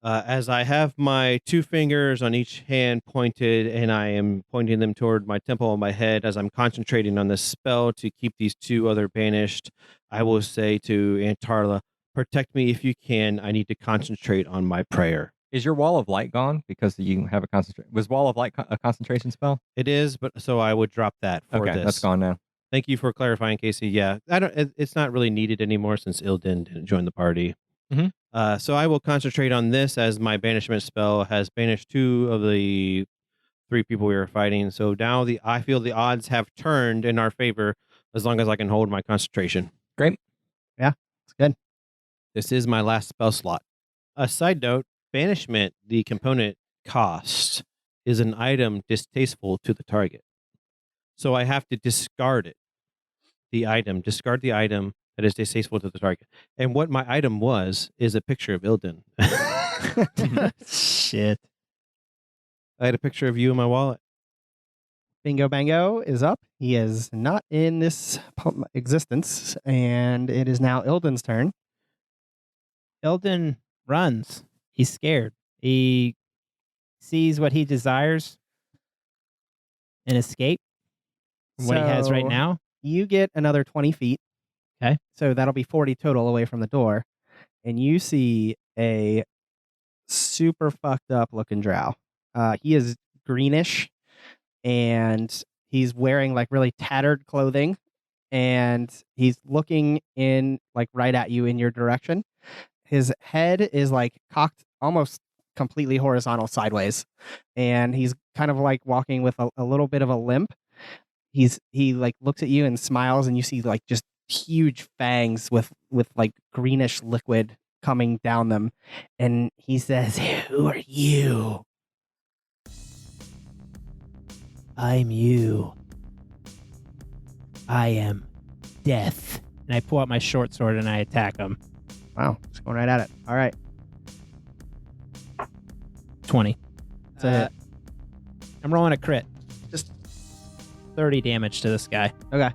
as I have my 2 fingers on each hand pointed, and I am pointing them toward my temple on my head as I'm concentrating on this spell to keep these 2 other banished, I will say to Aunt Tarla, protect me if you can. I need to concentrate on my prayer. Is your Wall of Light gone because you have a concentration? Was Wall of Light a concentration spell? It is, but so I would drop that for Okay, this. that's gone now. Thank you for clarifying, Casey. Yeah, it's not really needed anymore since Ildan didn't join the party. Mhm. So I will concentrate on this as my banishment spell has banished 2 of the 3 people we were fighting. So now I feel the odds have turned in our favor as long as I can hold my concentration. Great. It's good. This is my last spell slot. A side note, banishment, the component cost, is an item distasteful to the target. So I have to discard it. Discard the item that is distasteful to the target. And what my item is a picture of Ildan. Shit. I had a picture of you in my wallet. Bingo Bango is up. He is not in this existence, and it is now Ildan's turn. Ildan runs. He's scared. He sees what he desires and escape from what he has right So, now. You get another 20 feet. Okay. So that'll be 40 total away from the door. And you see a super fucked up looking drow. He is greenish and he's wearing like really tattered clothing. And he's looking in like right at you in your direction. His head is like cocked almost completely horizontal sideways. And he's kind of like walking with a little bit of a limp. He like looks at you and smiles, and you see like just huge fangs with like greenish liquid coming down them, and he says, "Who are you?" I'm you. I am death. And I pull out my short sword and I attack him. Wow, just going right at it. All right, 20. that's a hit. I'm rolling a crit. Just 30 damage to this guy. okay.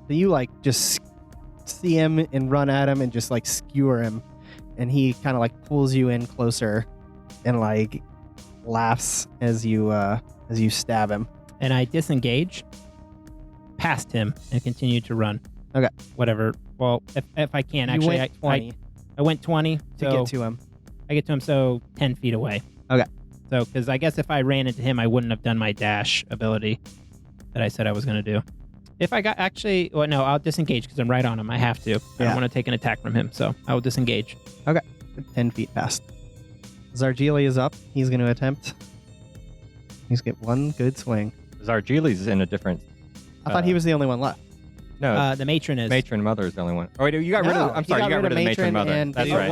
So you like just see him and run at him and just like skewer him, and he kind of like pulls you in closer and like laughs as you stab him. And I disengage past him and continue to run. Okay. Whatever. Well, if I can, You actually, went 20 I went 20 to so get to him. I get to him, so 10 feet away. Okay. So, because I guess if I ran into him, I wouldn't have done my dash ability that I said I was going to do. If I got actually, well, no, I'll disengage because I'm right on him. I have to. I Yeah. don't want to take an attack from him, so I will disengage. 10 feet past. Zargili is up. He's going to attempt. He's get one good swing. Zargili's in a different. I thought he was the only one left. No, The matron is. matron mother is the only one. Oh, wait, you got rid No, of. I'm he sorry, got you got rid of the matron mother. and That's the right.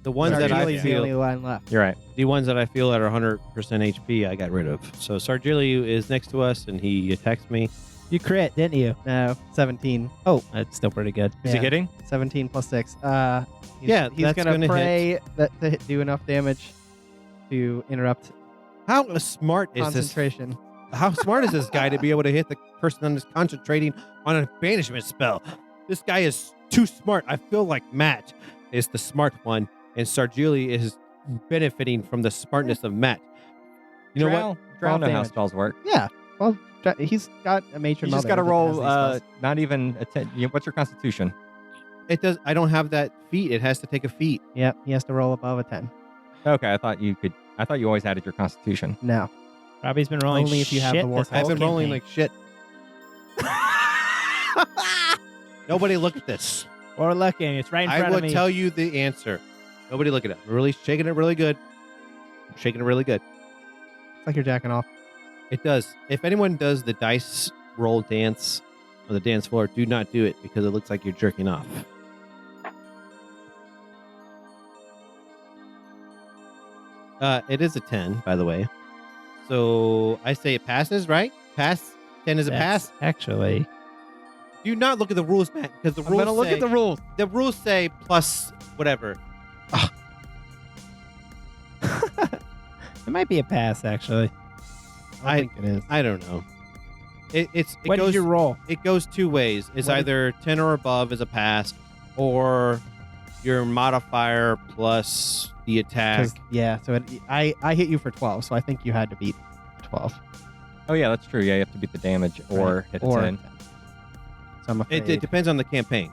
The ones that I Zargili's the only feel, one left. You're right. the ones that I feel at 100% HP, I got rid of. So Sargili is next to us, and he attacks me. You crit, didn't you? No, 17. Oh, that's still pretty good. Is he Yeah. hitting? 17 plus 6. Yeah, He's that's going gonna to pray that to do enough damage to interrupt How smart is this? concentration. How smart is this guy to be able to hit the person that is concentrating on a banishment spell? This guy is too smart. I feel like Matt is the smart one, and Sargili is benefiting from the smartness of Matt. You know what? Drow know how damage. spells work. Yeah. Well, he's got a matron You just mother got to that roll, has these spells. not even a 10. What's your constitution? It does. I don't have that feat. It has to take a feat. Yep, he has to roll above a 10. Okay, I thought you always added your constitution. No. Robbie's been rolling Only if you have shit the war this I've whole been rolling campaign. like shit. Nobody look at this. We're looking. It's right in I front will of me. tell you the answer. Nobody look at it. I'm really shaking it really good. I'm shaking it really good. It's like you're jacking off. It does. If anyone does the dice roll dance on the dance floor, do not do it because it looks like you're jerking off. It is a 10, by the way. So I say it passes, right? Pass. 10 is a pass. Actually, Do not look at the rules, Matt, because the I'm going to look at the rules. the rules say plus whatever. it might be a pass. Actually, I think it is. I don't know. It what goes did you roll? it goes two ways. It's What did- either 10 or above is a pass, or your modifier plus the attack. 'Cause, yeah, so I hit you for 12, so I think you had to beat 12. Oh yeah, that's true. Yeah, you have to beat the damage or hit a or 10. So I'm afraid. It depends on the campaign.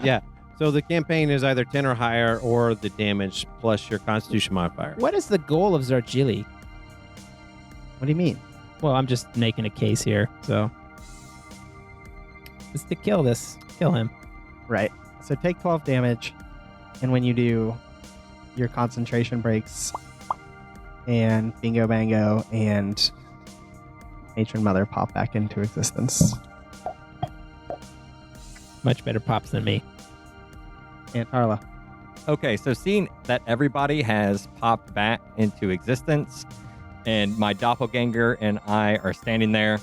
Yeah. So the campaign is either 10 or higher, or the damage plus your Constitution modifier. What is the goal of Zargili? What do you mean? Well, I'm just making a case here. So, it's to kill him. Right. So take 12 damage, and when you do, your concentration breaks, and Bingo Bango and Matron Mother pop back into existence. Much better pops than me. And Tarla. Okay, so seeing that everybody has popped back into existence, and my doppelganger and I are standing there,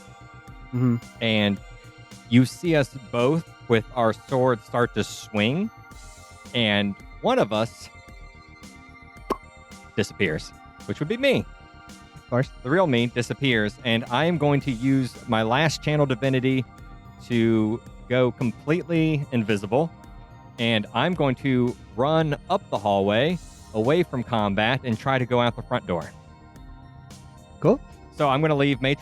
Mm-hmm. and you see us both with our swords start to swing, and one of us disappears, which would be me. Of course. The real me disappears, and I am going to use my last channel divinity to go completely invisible, and I'm going to run up the hallway away from combat and try to go out the front door. Cool. So I'm going to leave my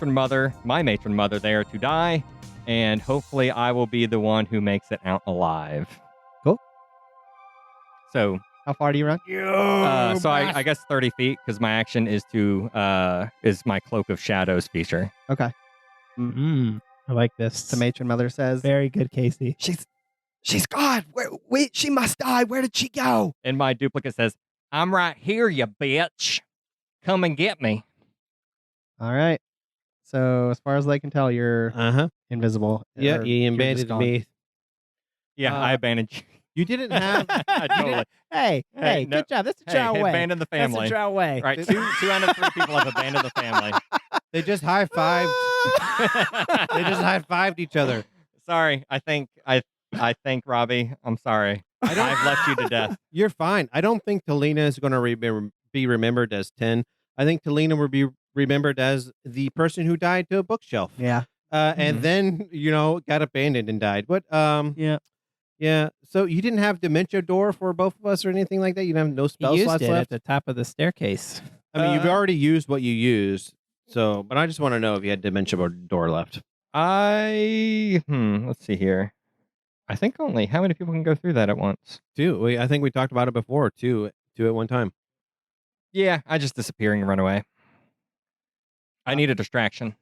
matron mother there to die, and hopefully I will be the one who makes it out alive. Cool. So How far do you run? I guess 30 feet, because my action is my Cloak of Shadows feature. Okay. I like this. The Matron Mother says, Very good, Casey. She's gone. Wait, she must die. Where did she go? And my duplicate says, "I'm right here, you bitch. Come and get me." All right. So as far as I can tell, you're invisible. Yeah, or you you're just embedded gone. me. Yeah, I abandoned you. You didn't have. Totally. Hey, no. good job. That's a Hey, Drow way. abandon the That's family. a Drow way. Right, two out of 3 people have abandoned the family. They just high fived. They just high fived each other. Sorry, I think Robbie. I'm sorry. I've left you to death. You're fine. I don't think Talena is going to be remembered as 10. I think Talena will be remembered as the person who died to a bookshelf. Yeah. And then, got abandoned and died. But, Yeah. yeah. So you didn't have Dementia Door for both of us or anything like that? You didn't have no spell He used slots it at left? the top of the staircase. I mean, you've already used what you used. So, but I just want to know if you had Dementia Door left. Let's see here. I think only how many people can go through that at once? 2. I think we talked about it before. 2 at one time. Yeah, I just disappear and run away. I need a distraction.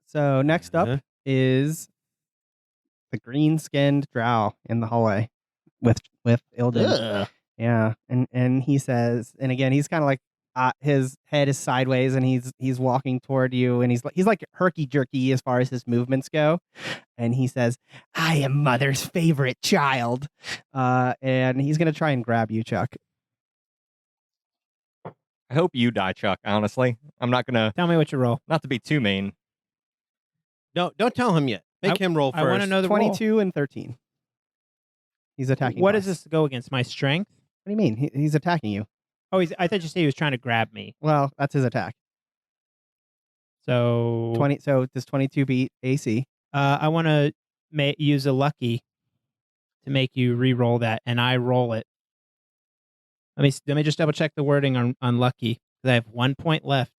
So next up Uh-huh. is the green-skinned Drow in the hallway with Ildan. Yeah, and he says, and again, he's kind of like his head is sideways, and he's walking toward you, and he's like herky jerky as far as his movements go, and he says, "I am Mother's favorite child," and he's gonna try and grab you, Chuck. I hope you die, Chuck, honestly. I'm not gonna, Tell me what you roll. not to be too mean. No, don't tell him yet. Make him roll first. I want to know the roll. 22 and 13. He's attacking. What us. does this go against? My strength? What do you mean? He's attacking you. Oh, I thought you said he was trying to grab me. Well, that's his attack. So 20. So does 22 beat AC? I want to use a lucky to make you re-roll that, and I roll it. Let me just double check the wording on lucky, because I have 1 point left.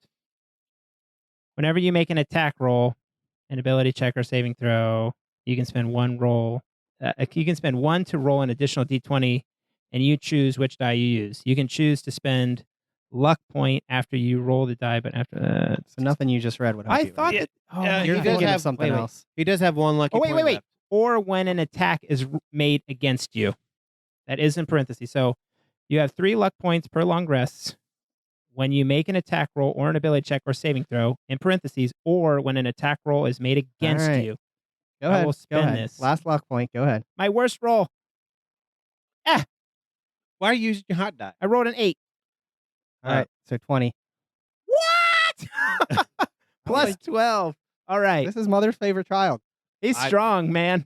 Whenever you make an attack roll, an ability check or saving throw, you can spend one roll. You can spend one to roll an additional d20, and you choose which die you use. You can choose to spend luck point after you roll the die, but after that, So nothing you just read would help I you, thought right? that. Oh, Yeah, my You're he God. does thinking have- of something wait. else. He does have one lucky Oh, point wait. left. Or when an attack is made against you. That is in parentheses. So you have 3 luck points per long rest when you make an attack roll or an ability check or saving throw, in parentheses, or when an attack roll is made against right. you. Go I ahead. will Go spend ahead. this. Last luck point. Go ahead. My worst roll. Why are you using your hot die? I rolled an 8. All right. So 20. What? Plus 12. All right. This is Mother's favorite child. He's I- strong, man.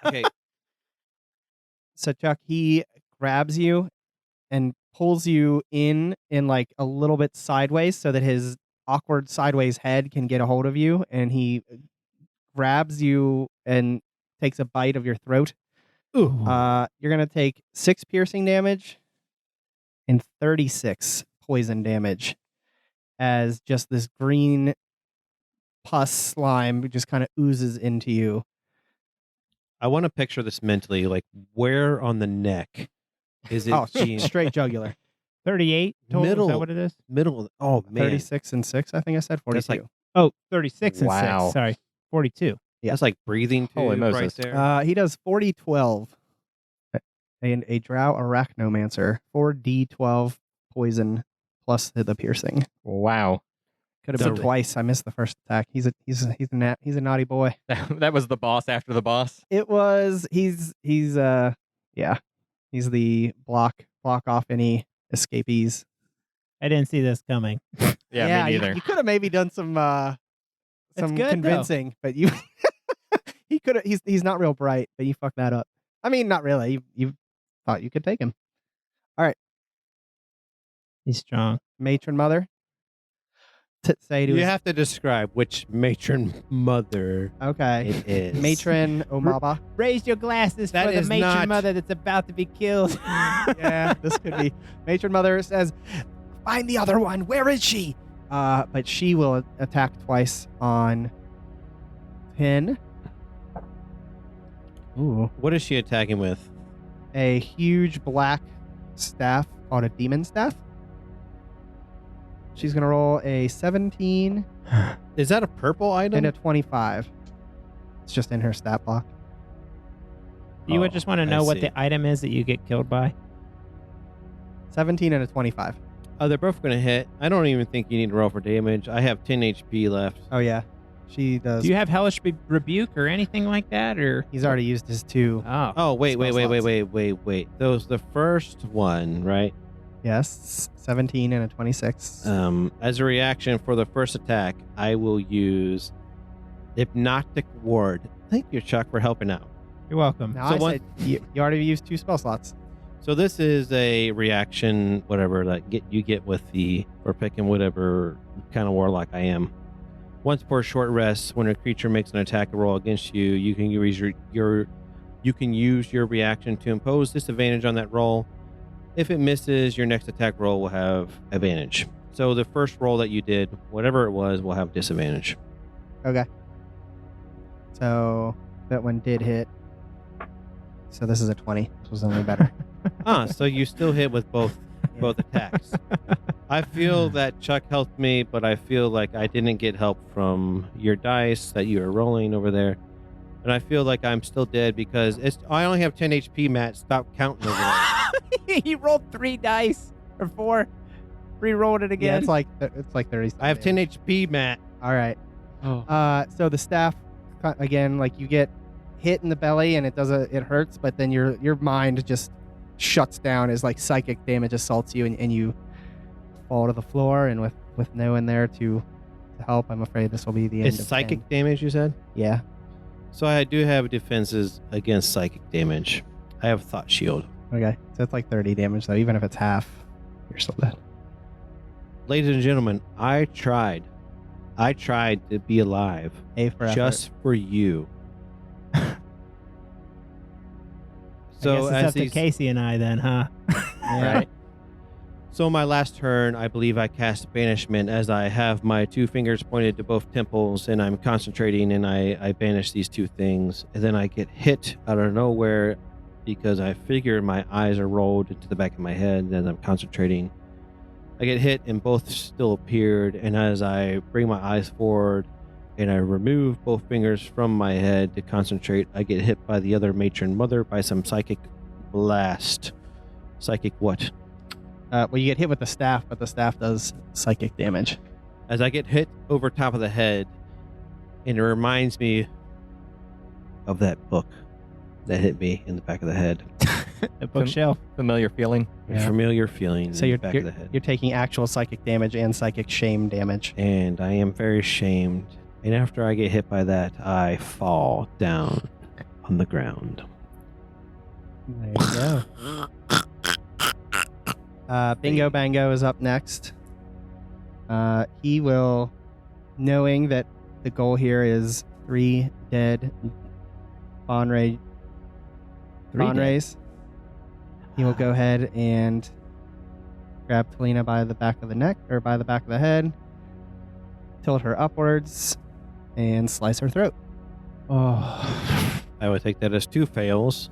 Okay, So Chuck, he grabs you and pulls you in like a little bit sideways so that his awkward sideways head can get a hold of you, and he grabs you and takes a bite of your throat. Ooh. You're gonna take 6 piercing damage and 36 poison damage as just this green pus slime just kind of oozes into you. I want to picture this mentally. Like, where on the neck is it? Oh, being straight jugular. 38 total? Is Middle. that what it is? middle? Oh man, 36 and 6, I think I said 42. That's like- Oh, 36 and Wow. 6. Sorry. 42. that's like breathing tube Holy right Moses. there. He does 40-12. And a Drow Arachnomancer, 4d12 poison plus the piercing. Wow. Could have been So- twice. I missed the first attack. He's a naughty boy. That was the boss after the boss. It was he's the block off any escapees. I didn't see this coming. Yeah, me neither. You could have maybe done some good, though. convincing, but you he could have. He's not real bright, but you fucked that up. I mean, not really. You thought you could take him. He's strong. Matron mother. Say to You his, have to describe which matron mother okay. it is. Matron Omaba. Raise your glasses That for the is matron not- mother that's about to be killed. Yeah, this could be. Matron mother says, "Find the other one. Where is she?" But she will attack twice on 10. Ooh, What is she attacking with? a huge black staff called a demon staff. She's gonna roll a 17 Is that a purple item? and a 25. It's just in her stat block. You would Oh, just want to I know what see. the item is that you get killed by. 17 and a 25. Oh, they're both going to hit. I don't even think you need to roll for damage. I have 10 HP left. Oh yeah, she does. Do you have Hellish Rebuke or anything like that? Or He's already used his 2. oh, Oh, wait. Spell slots. Wait. Those the first one, right? Yes, 17 and a 26. As a reaction for the first attack, I will use Hypnotic Ward. Thank you, Chuck, for helping out. you're welcome. Now so I what- said you already used 2 spell slots. So this is a reaction, whatever that you get with or picking whatever kind of warlock I am. Once per short rest, when a creature makes an attack roll against you, you can use your reaction to impose disadvantage on that roll. If it misses, your next attack roll will have advantage. So the first roll that you did, whatever it was, will have disadvantage. Okay. So that one did hit. So this is a 20. This was only better. So you still hit with both attacks. I feel that Chuck helped me, but I feel like I didn't get help from your dice that you were rolling over there. And I feel like I'm still dead because I only have 10 HP, Matt. Stop counting over there. He rolled 3 dice or 4. Re-rolled it Yeah, again. it's like 30. I have 10 HP, Matt. All right. Oh. So the staff again, like you get hit in the belly and it hurts, but then your mind just shuts down as like psychic damage assaults you and you fall to the floor, and with no one there to help, I'm afraid this will be the end It's of psychic 10. damage, you said? Yeah. So I do have defenses against psychic damage. I have Thought Shield. Okay. So it's like 30 damage though. Even if it's half, you're still dead. Ladies and gentlemen, I tried to be alive A for effort. just for you. So I guess as it's up to these, Casey and I then, huh? Right. so my last turn, I believe I cast Banishment as I have my 2 fingers pointed to both temples, and I'm concentrating, and I banish these 2 things, and then I get hit out of nowhere because I figure my eyes are rolled into the back of my head as I'm concentrating. I get hit, and both still appeared, and as I bring my eyes forward and I remove both fingers from my head to concentrate, I get hit by the other matron mother by some psychic blast. Psychic what? Well, you get hit with the staff, but the staff does psychic damage. As I get hit over top of the head, and it reminds me of that book that hit me in the back of the head. The bookshelf. Familiar feeling. A familiar feeling So in you're the back of the head. you're taking actual psychic damage and psychic shame damage. And I am very shamed. And after I get hit by that, I fall down on the ground. There you go. Bingo Bango is up next. He will, knowing that the goal here is 3 dead Baenre. Baenres, he will go ahead and grab Talena by the back of the neck, or by the back of the head, tilt her upwards, and slice her throat. Oh. I would take that as 2 fails.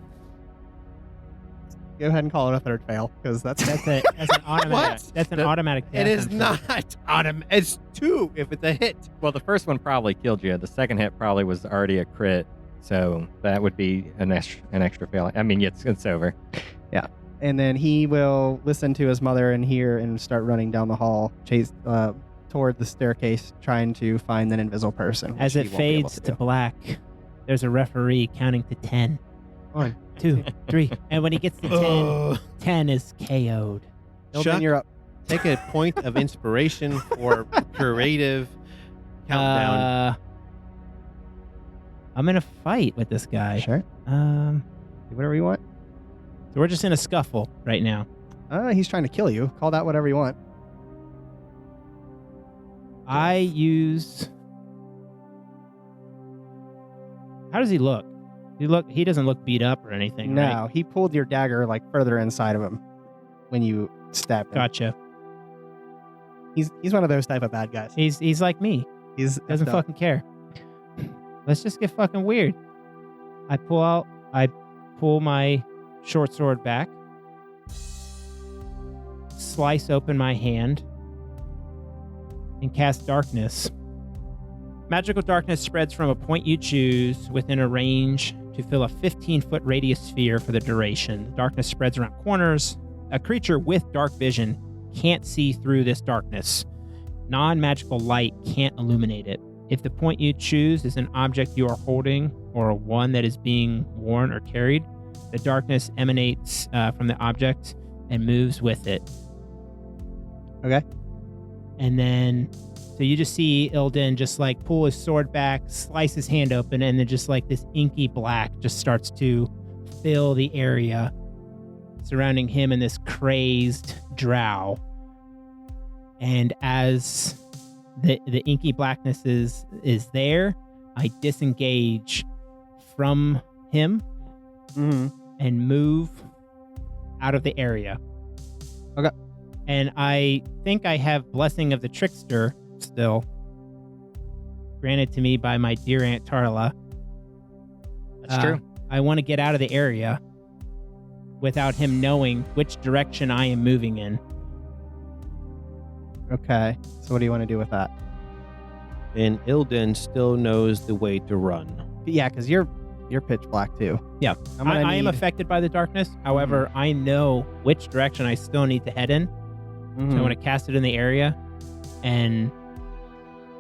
Go ahead and call it a 3rd fail, because that's That's an automatic. What? That's an That- automatic death. It is unfortunately. not automatic. It's 2 if it's a hit. Well, the first one probably killed you. The second hit probably was already a crit. So that would be an extra fail. I mean, it's over. And then he will listen to his mother and hear and start running down the hall, chase toward the staircase, trying to find an invisible person. As which it he won't be able fades to to do. black, there's a referee counting to 10. 1, 2, 3. And when he gets to 10, 10 is KO'd. Ildan, Chuck, you're up. take a point of inspiration for creative countdown. I'm in a fight with this guy. Sure. Do whatever you want. So we're just in a scuffle right now. He's trying to kill you. Call that whatever you want. I use. How does he look? He doesn't look beat up or anything. No, Right? he pulled your dagger like further inside of him when you stabbed him. Gotcha. He's one of those type of bad guys. He's like me. He's Doesn't effed up. fucking care. Let's just get fucking weird. I pull my short sword back, slice open my hand, and cast darkness. Magical darkness spreads from a point you choose within a range to fill a 15-foot radius sphere for the duration. The darkness spreads around corners. A creature with dark vision can't see through this darkness. Non-magical light can't illuminate it. If the point you choose is an object you are holding or one that is being worn or carried, the darkness emanates from the object and moves with it. Okay. And then, so you just see Ildan just like pull his sword back, slice his hand open, and then just like this inky black just starts to fill the area surrounding him and this crazed Drow. And as the inky blackness is there, I disengage from him Mm-hmm. and move out of the area. Okay. And I think I have Blessing of the Trickster still, granted to me by my dear Aunt Tarla. That's true. I want to get out of the area without him knowing which direction I am moving in. Okay. So what do you want to do with that? And Ildan still knows the way to run. Yeah, because you're pitch black too. Yeah. I'm gonna I am need- affected by the darkness. However, I know which direction I still need to head in. So I Mhm. want to cast it in the area and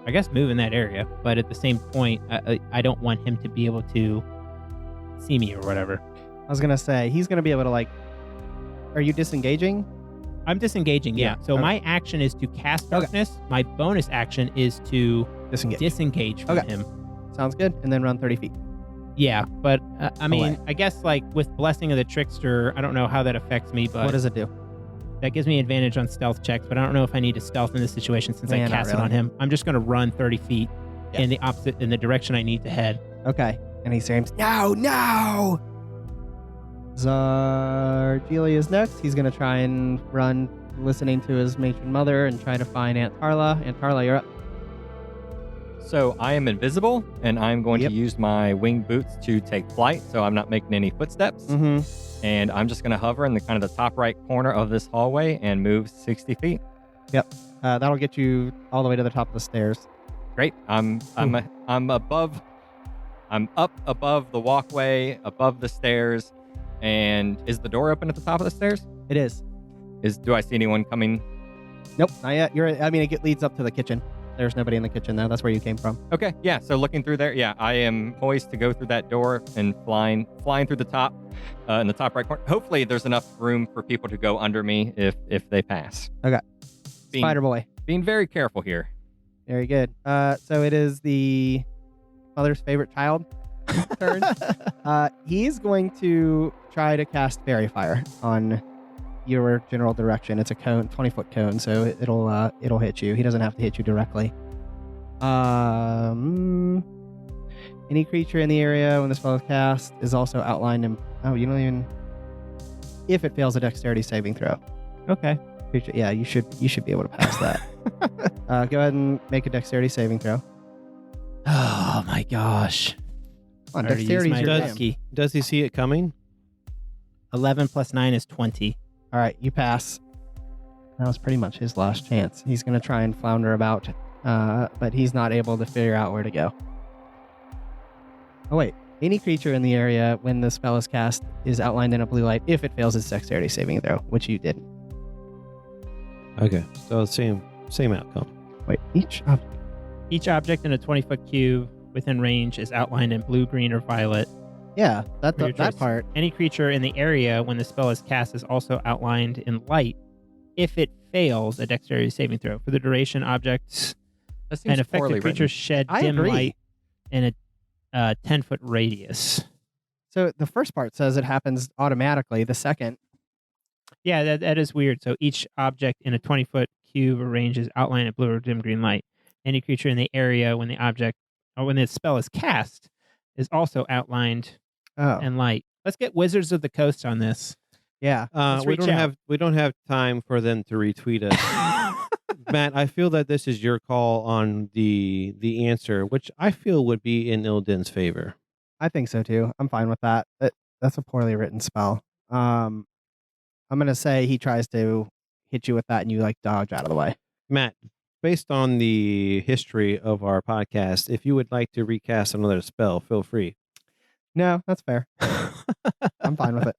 I guess move in that area. But at the same point, I don't want him to be able to see me or whatever. I was gonna say he's gonna be able to like. Are you disengaging? I'm disengaging, yeah. Yeah, So okay. my action is to cast Okay. darkness. My bonus action is to Disengage. disengage from Okay. him. Sounds good. And then run 30 feet. Yeah, but I mean, Away. I guess like with Blessing of the Trickster, I don't know how that affects me, but What does it do? that gives me advantage on stealth checks. But I don't know if I need to stealth in this situation since Yeah, I not cast it really. on him. I'm just going to run 30 feet Yeah. in the direction I need to head. Okay. And he screams, "No, no!" Zargili is next. He's going to try and run, listening to his matron mother, and try to find Aunt Tarla. Aunt Tarla, you're up. So I am invisible, and I'm going Yep. to use my winged boots to take flight, so I'm not making any footsteps. Mm-hmm. And I'm just going to hover in the kind of the top right corner of this hallway and move 60 feet. That'll get you all the way to the top of the stairs. Great. I'm up above the walkway, above the stairs. And is the door open at the top of the stairs? It is. Do I see anyone coming? Nope, not yet. It leads up to the kitchen. There's nobody in the kitchen though. That's where you came from. Okay, yeah. So looking through there, yeah, I am poised to go through that door and flying through the top, in the top right corner. Hopefully, there's enough room for people to go under me if they pass. Okay. Being, Spider boy. being very careful here. Very good. So it is the mother's favorite child turn. He's going to try to cast Fairy Fire on your general direction. It's a cone, 20-foot cone, so it'll hit you. He doesn't have to hit you directly. Any creature in the area when the spell is cast is also outlined in. Oh, you don't even. If it fails a dexterity saving throw. Okay. Creature, yeah, you should be able to pass that. Go ahead and make a dexterity saving throw. Oh my gosh. On Already used dexterity, my your jam. key. Does he see it coming? 11 plus 9 is 20. All right, you pass. That was pretty much his last chance. He's going to try and flounder about, but he's not able to figure out where to go. Oh, wait. Any creature in the area when the spell is cast is outlined in a blue light if it fails its dexterity saving throw, which you didn't. Okay, so same outcome. Wait, Each object in a 20-foot cube within range is outlined in blue, green, or violet. Yeah, that For your that choice. part. Any creature in the area when the spell is cast is also outlined in light if it fails a dexterity saving throw. For the duration, objects That seems and poorly affected creatures shed I dim agree. light in a 10-foot radius. So the first part says it happens automatically. The second, Yeah, that is weird. So each object in a 20-foot cube or range is outlined in blue or dim green light. Any creature in the area when the spell is cast is also outlined oh in light. Let's get Wizards of the Coast on this. yeah, Let's We reach don't out. have time for them to retweet us. Matt, I feel that this is your call on the answer, which I feel would be in Ildan's favor. I think so too. I'm fine with that. That's a poorly written spell. I'm gonna say he tries to hit you with that and you like dodge out of the way. Matt, based on the history of our podcast, if you would like to recast another spell, feel free. No, that's fair. I'm fine with it.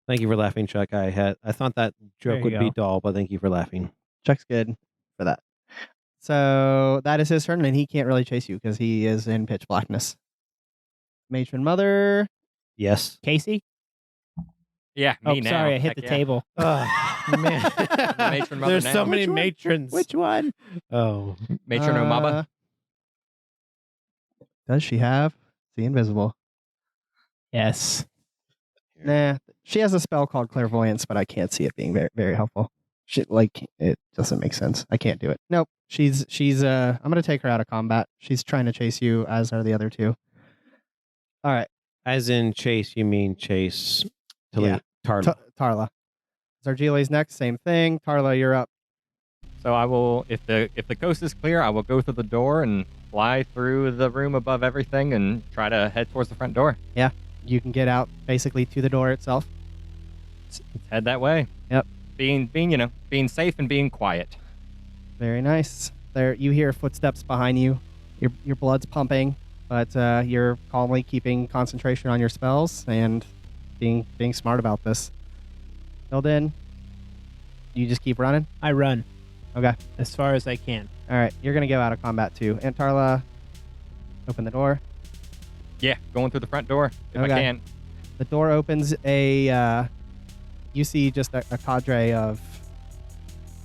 Thank you for laughing, Chuck. I thought that There joke you would be go. dull, but thank you for laughing. Chuck's good for that. So that is his turn, and he can't really chase you because he is in pitch blackness. Matron Mother. Yes. Casey? Yeah, Oh, me now. sorry, I hit Heck the yeah. table. Man. Matron mother There's now. so many Which one? matrons. Which one? Oh. Matron Omaba. Does she have the invisible? Yes. Nah, she has a spell called clairvoyance, but I can't see it being very, very helpful. It doesn't make sense. I can't do it. Nope. She's I'm gonna take her out of combat. She's trying to chase you, as are the other two. All right, As in chase, you mean chase Yeah. Tarla. Tarla. Zargili's next, same thing. Tarla, you're up. So I will, if the coast is clear, I will go through the door and fly through the room above everything and try to head towards the front door. You can get out basically to the door itself. Let's head that way. Yep. Being safe and being quiet. Very nice. There, you hear footsteps behind you. Your blood's pumping, but you're calmly keeping concentration on your spells and being smart about this. Ildan, you just keep running. I run Okay. as far as I can. All right. You're gonna go out of combat too. And Tarla, open the door. Yeah, going through the front door if I Okay. can. The door opens. You see just a cadre of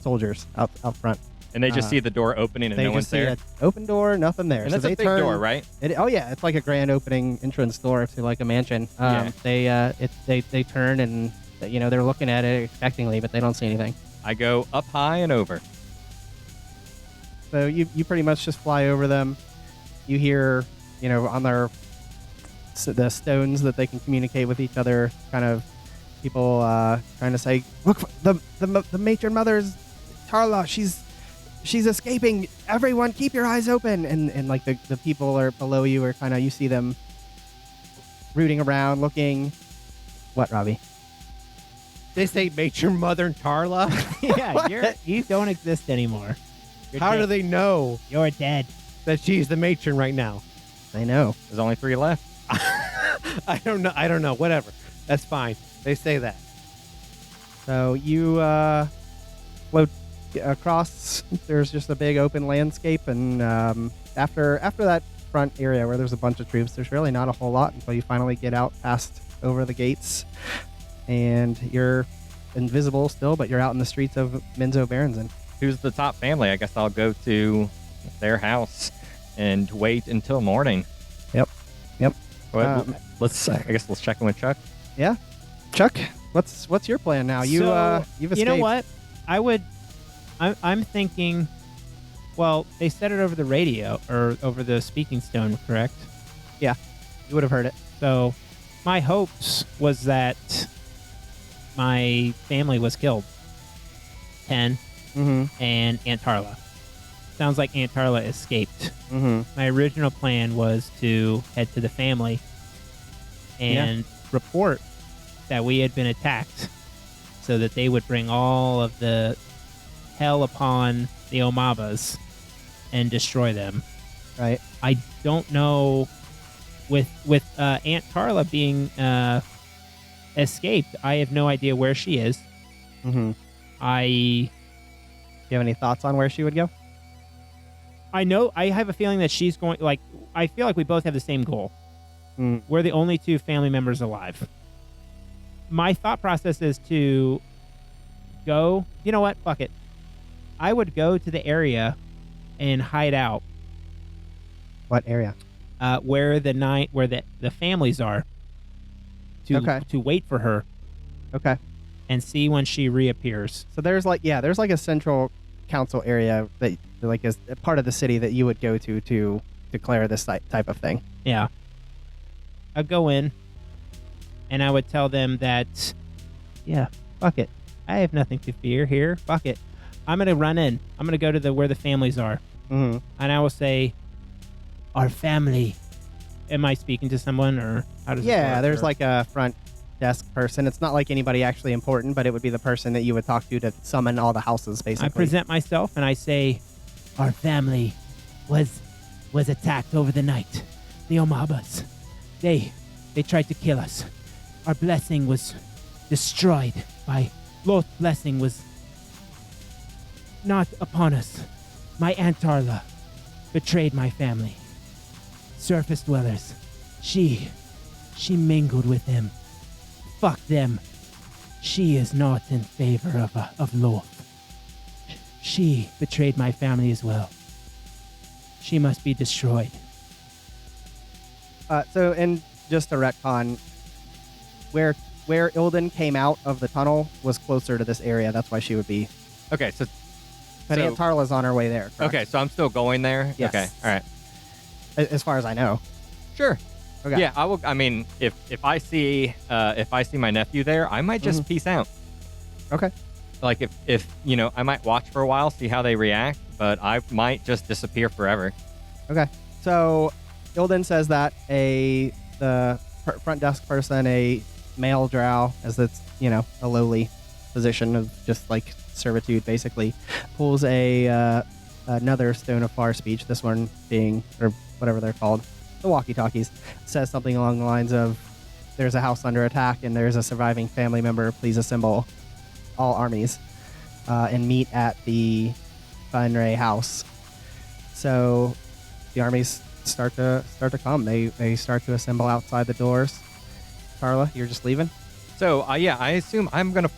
soldiers out front. And they just see the door opening and They no just one's see there. an open door, nothing there. And so that's they a big turn, door, right? Oh yeah, it's like a grand opening entrance door to like a mansion. They turn and they're looking at it expectingly, but they don't see anything. I go up high and over. So you pretty much just fly over them. You hear on their the stones that they can communicate with each other. Kind of people trying to say, look, the matron mother's Tarla. She's escaping. Everyone, keep your eyes open. And like the people are below you are kind of, you see them rooting around, looking. What, Robbie? They say matron mother and Tarla. Yeah, you don't exist anymore. You're How dead. do they know You're dead. that she's the matron right now? I know. There's only 3 left. I don't know. Whatever. That's fine. They say that. So you float across. There's just a big open landscape, and after that front area where there's a bunch of troops, there's really not a whole lot until you finally get out past over the gates, and you're invisible still, but you're out in the streets of Minzo Berenson. Who's the top family? I guess I'll go to their house and wait until morning. Yep. Well, I guess let's check in with Chuck. Yeah, Chuck, what's your plan now? You've escaped. You know what? I'm thinking. Well, they said it over the radio or over the speaking stone, correct? Yeah, you would have heard it. So, my hopes was that my family was killed. 10 Mm-hmm. and Aunt Tarla. Sounds like Aunt Tarla escaped. Mm-hmm. My original plan was to head to the family and report that we had been attacked so that they would bring all of the hell upon the Omabas and destroy them. Right. I don't know, with Aunt Tarla being escaped, I have no idea where she is. Mm-hmm. Do you have any thoughts on where she would go? I know, I have a feeling that she's going, like, I feel like we both have the same goal. Mm. We're the only 2 family members alive. My thought process is to go, you know what, fuck it. I would go to the area and hide out What area? where the families are to wait for her Okay. and see when she reappears. So there's like a central council area that like is a part of the city that you would go to declare this type of thing. Yeah. I'd go in and I would tell them that, yeah, fuck it. I have nothing to fear here. Fuck it. I'm going to run in. I'm going to go to where the families are. Mm-hmm. And I will say, our family. Am I speaking to someone, or how does it Yeah, work, there's or- like a front desk person. It's not like anybody actually important, but it would be the person that you would talk to summon all the houses, basically. I present myself and I say, our family was attacked over the night. The Omabas. They tried to kill us. Our blessing was destroyed by Lord's blessing was not upon us. My Aunt Tarla betrayed my family. Surface dwellers. She mingled with them. Fuck them. She is not in favor of Loth. She betrayed my family as well. She must be destroyed. So, and just to retcon, where Ildan came out of the tunnel was closer to this area. That's why she would be. Okay, so But Aunt Tarla's on her way there. Correct? okay, so I'm still going there. Yes. Okay, all right, As far as I know. sure. Okay. Yeah, I will. I mean, if I see my nephew there, I might just peace out. Okay. Like if I might watch for a while, see how they react, but I might just disappear forever. Okay. So Ildan says that the front desk person, a male drow, as it's a lowly position of just like servitude, basically, pulls another stone of far speech. This one being, or whatever they're called, the walkie-talkies, says something along the lines of, "There's a house under attack, and there's a surviving family member. Please assemble all armies and meet at the Baenre house." So the armies start to come. They start to assemble outside the doors. Tarla, you're just leaving? So yeah, I assume I'm gonna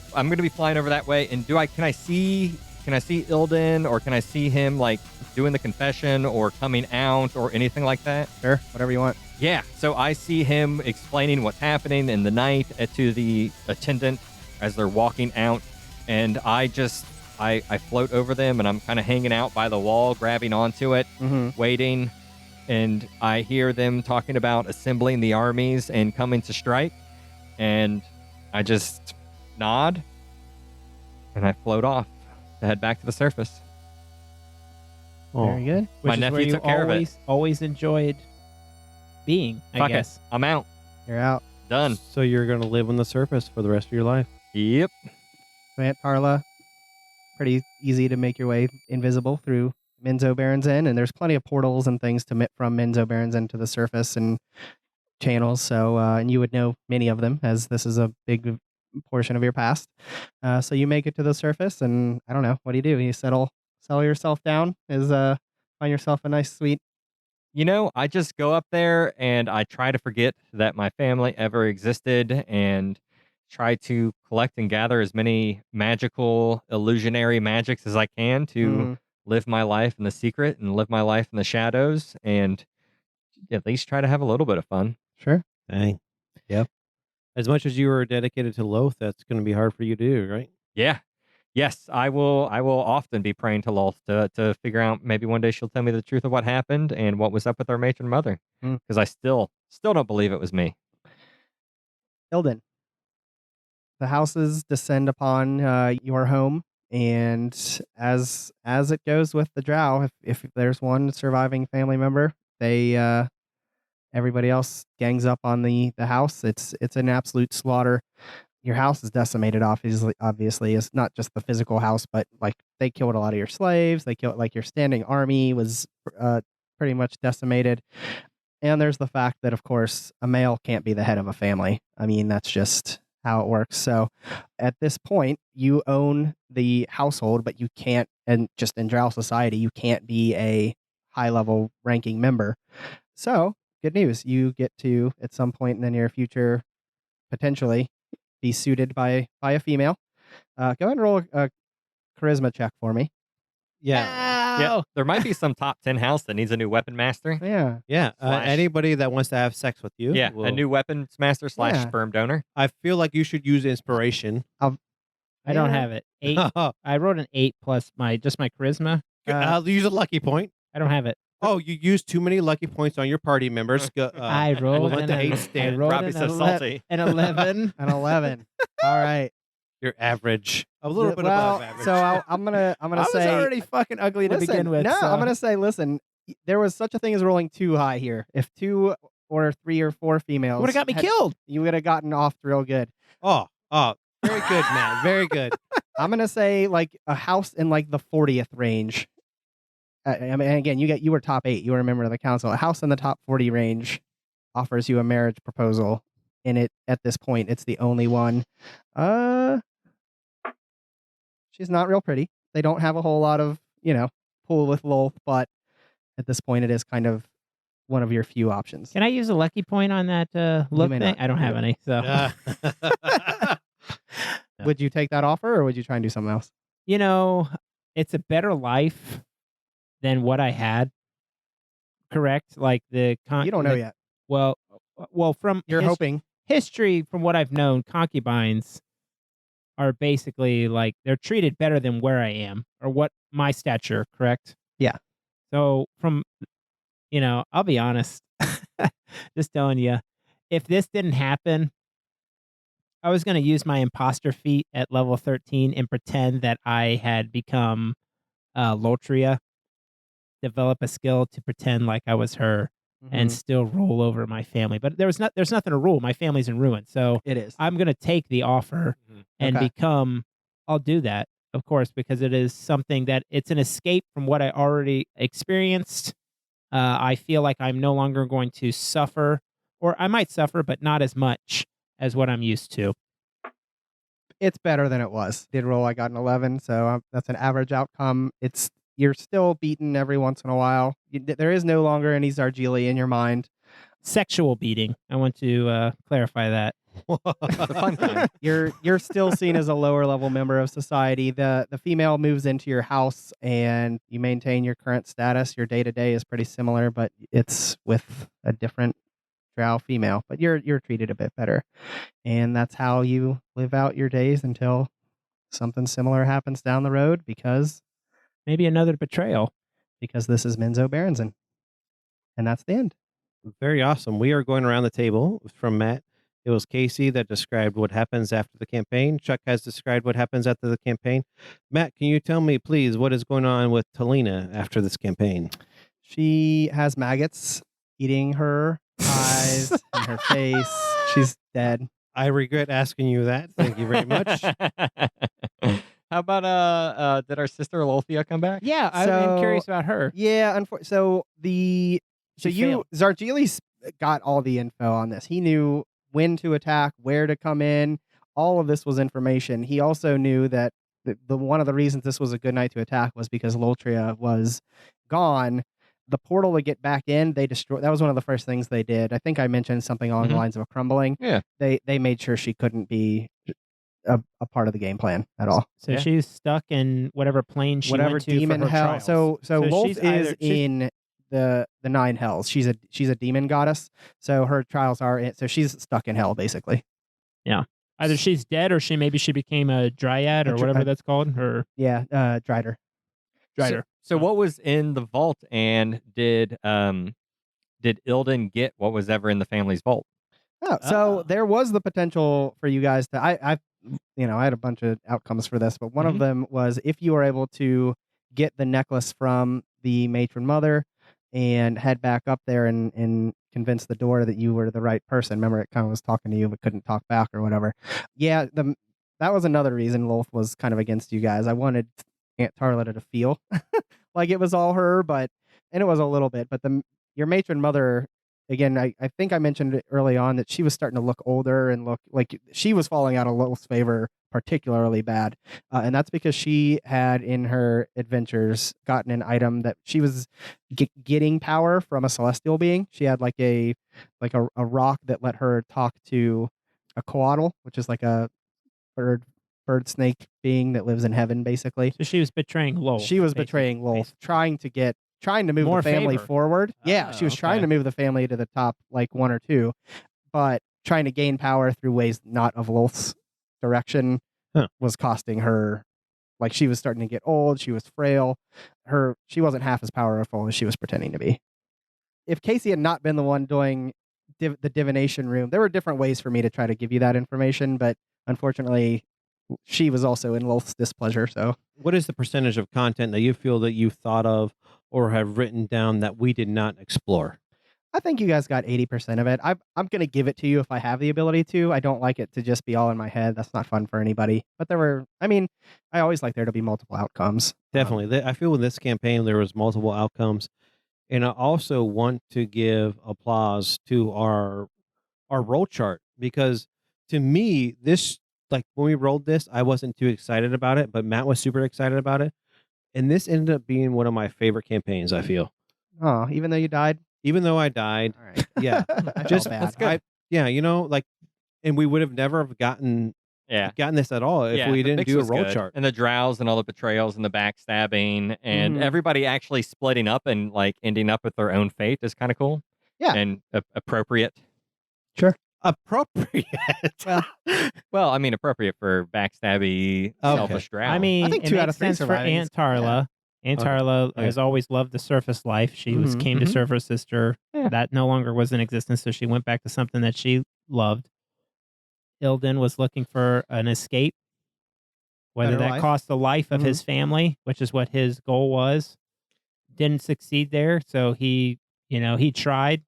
be flying over that way. And can I see Ildan, or can I see him like doing the confession or coming out or anything like that? Sure, whatever you want. Yeah. So I see him explaining what's happening in the night to the attendant as they're walking out, and I float over them, and I'm kind of hanging out by the wall, grabbing onto it, waiting. and I hear them talking about assembling the armies and coming to strike, and I just nod and I float off to head back to the surface. Very good. My Which is where nephew you took care of it. always enjoyed being, I Fuck it. guess. I'm out. You're out. Done. So you're going to live on the surface for the rest of your life. Yep. Aunt Tarla, pretty easy to make your way invisible through Menzo Baron's Inn, and there's plenty of portals and things to from Menzo Baron's Inn to the surface and channels. So, and you would know many of them as this is a big portion of your past. So you make it to the surface, and I don't know, what do? You settle yourself down? Find yourself a nice sweet. I just go up there and I try to forget that my family ever existed and try to collect and gather as many magical, illusionary magics as I can to live my life in the secret and live my life in the shadows and at least try to have a little bit of fun. Sure. Dang. Yep. As much as you were dedicated to Loth, that's going to be hard for you to do, right? Yeah. Yes, I will often be praying to Lolth to figure out maybe one day she'll tell me the truth of what happened and what was up with our matron mother. Because I still don't believe it was me. Ildan. The houses descend upon your home, and as it goes with the Drow, if there's one surviving family member, they everybody else gangs up on the house. It's an absolute slaughter. Your house is decimated. Obviously, it's not just the physical house, but like they killed a lot of your slaves. They killed like your standing army was pretty much decimated. And there's the fact that, of course, a male can't be the head of a family. I mean, that's just how it works. So at this point, you own the household, but you can't, and just in Drow society, you can't be a high level ranking member. So good news. You get to, at some point in the near future, potentially be suited by a female. Go ahead and roll a charisma check for me. Yeah, there might be some top 10 house that needs a new weapon master. Yeah. Yeah. Anybody that wants to have sex with you. Yeah, a new weapons master / sperm donor. I feel like you should use inspiration. I don't have it. 8. I wrote an 8 plus my charisma. I'll use a lucky point. I don't have it. Oh, you used too many lucky points on your party members. I rolled let the hate stand. Robbie's so salty. An 11. An 11. All right. You're average. A little bit above average. So I'm gonna I was say already fucking ugly to begin with. No, so. I'm gonna say, listen, there was such a thing as rolling too high here. If 2 or 3 or 4 females would have got me killed. You would have gotten off real good. Oh, very good, man. Very good. I'm gonna say like a house in like the 40th range. I mean, again, you were top 8. You were a member of the council. A house in the top 40 range offers you a marriage proposal, and at this point, it's the only one. She's not real pretty. They don't have a whole lot of pull with Lolth, but at this point, it is kind of one of your few options. Can I use a lucky point on that look thing? not. I don't have any. So, Would you take that offer, or would you try and do something else? it's a better life than what I had. Correct? Like You don't know yet. Well, from You're hoping. history, from what I've known, concubines are basically like they're treated better than where I am or what my stature. Correct? Yeah. So from, I'll be honest, just telling you, if this didn't happen, I was going to use my imposter feat at level 13 and pretend that I had become Lotria, develop a skill to pretend like I was her and still roll over my family. But there's nothing to rule. My family's in ruin. So It is. I'm going to take the offer and I'll do that, of course, because it is something that it's an escape from what I already experienced. I feel like I'm no longer going to suffer, or I might suffer, but not as much as what I'm used to. It's better than it was. Did roll, I got an 11, so that's an average outcome. You're still beaten every once in a while. There is no longer any Zargili in your mind. Sexual beating. I want to clarify that. The fun kind. You're still seen as a lower level member of society. The female moves into your house and you maintain your current status. Your day-to-day is pretty similar, but it's with a different Drow female. But you're treated a bit better. And that's how you live out your days until something similar happens down the road, because Maybe another betrayal. this is Menzo Baronson. And that's the end. Very awesome. We are going around the table from Matt. It was Casey that described what happens after the campaign. Chuck has described what happens after the campaign. Matt, can you tell me, please, what is going on with Talena after this campaign? She has maggots eating her eyes and her face. She's dead. I regret asking you that. Thank you very much. How about did our sister Lolthea come back? Yeah, I'm So- curious about her. Yeah, so She failed. Zargelis got all the info on this. He knew when to attack, where to come in. All of this was information. He also knew that the one of the reasons this was a good night to attack was because Loltria was gone. The portal to get back in, they destroyed. That was one of the first things they did. I think I mentioned something along the Mhm. lines of a crumbling. Yeah. They made sure she couldn't be a part of the game plan at all. So Yeah. she's stuck in whatever plane she Whatever went to demon for her hell. trials. So Lolth she's is either- she's- in the nine hells. She's a demon goddess. So her trials are in, so she's stuck in hell basically. either she's dead or she became a dryad or whatever that's called. Or Yeah, Drider. Drider. So what was in the vault, and did Ildan get what was ever in the family's vault? Oh, so Oh. there was the potential for you guys to. I had a bunch of outcomes for this, but one of them was if you were able to get the necklace from the matron mother and head back up there and convince the door that you were the right person. Remember, it kind of was talking to you but couldn't talk back or whatever. Yeah, that was another reason Lolth was kind of against you guys. I wanted Aunt Tarla to feel like it was all her, and it was a little bit. But your matron mother. Again, I think I mentioned it early on that she was starting to look older and look like she was falling out of Lilith's favor particularly bad. And that's because she had in her adventures gotten an item that she was getting power from a celestial being. She had like a rock that let her talk to a coatl, which is like a bird snake being that lives in heaven, basically. So she was betraying Lolth. She was betraying Lolth, trying to move More the family favor. forward. Yeah, she was trying to move the family to the top, like one or two, but trying to gain power through ways not of Lolth's direction was costing her. Like she was starting to get old. She was frail. She wasn't half as powerful as she was pretending to be. If Casey had not been the one doing the divination room, there were different ways for me to try to give you that information, but unfortunately, she was also in Lolth's displeasure. So, What is the percentage of content that you feel that you've thought of or have written down that we did not explore? I think you guys got 80% of it. I'm going to give it to you if I have the ability to. I don't like it to just be all in my head. That's not fun for anybody. But I always like there to be multiple outcomes. Definitely. I feel with this campaign, there was multiple outcomes. And I also want to give applause to our roll chart, because to me, this, like when we rolled this, I wasn't too excited about it, but Matt was super excited about it. And this ended up being one of my favorite campaigns, I feel. Oh, even though you died? Even though I died. All right. Yeah. I Just felt bad. and we would have never have gotten this at all if we the didn't mix do a was roll good. chart. And the drows and all the betrayals and the backstabbing and Mhm. everybody actually splitting up and like ending up with their own fate is kind of cool. Yeah. And appropriate. Appropriate. Well, I mean, appropriate for backstabby, selfish drow. I mean, I think it 2 out makes of 3 sense for surviving Aunt is- Tarla. Aunt Okay. Tarla Okay. has always loved the surface life. She Mhm, came to serve her sister. Yeah. That no longer was in existence, so she went back to something that she loved. Ildan was looking for an escape, whether Better that life. cost the life of his family, which is what his goal was. Didn't succeed there, so he tried.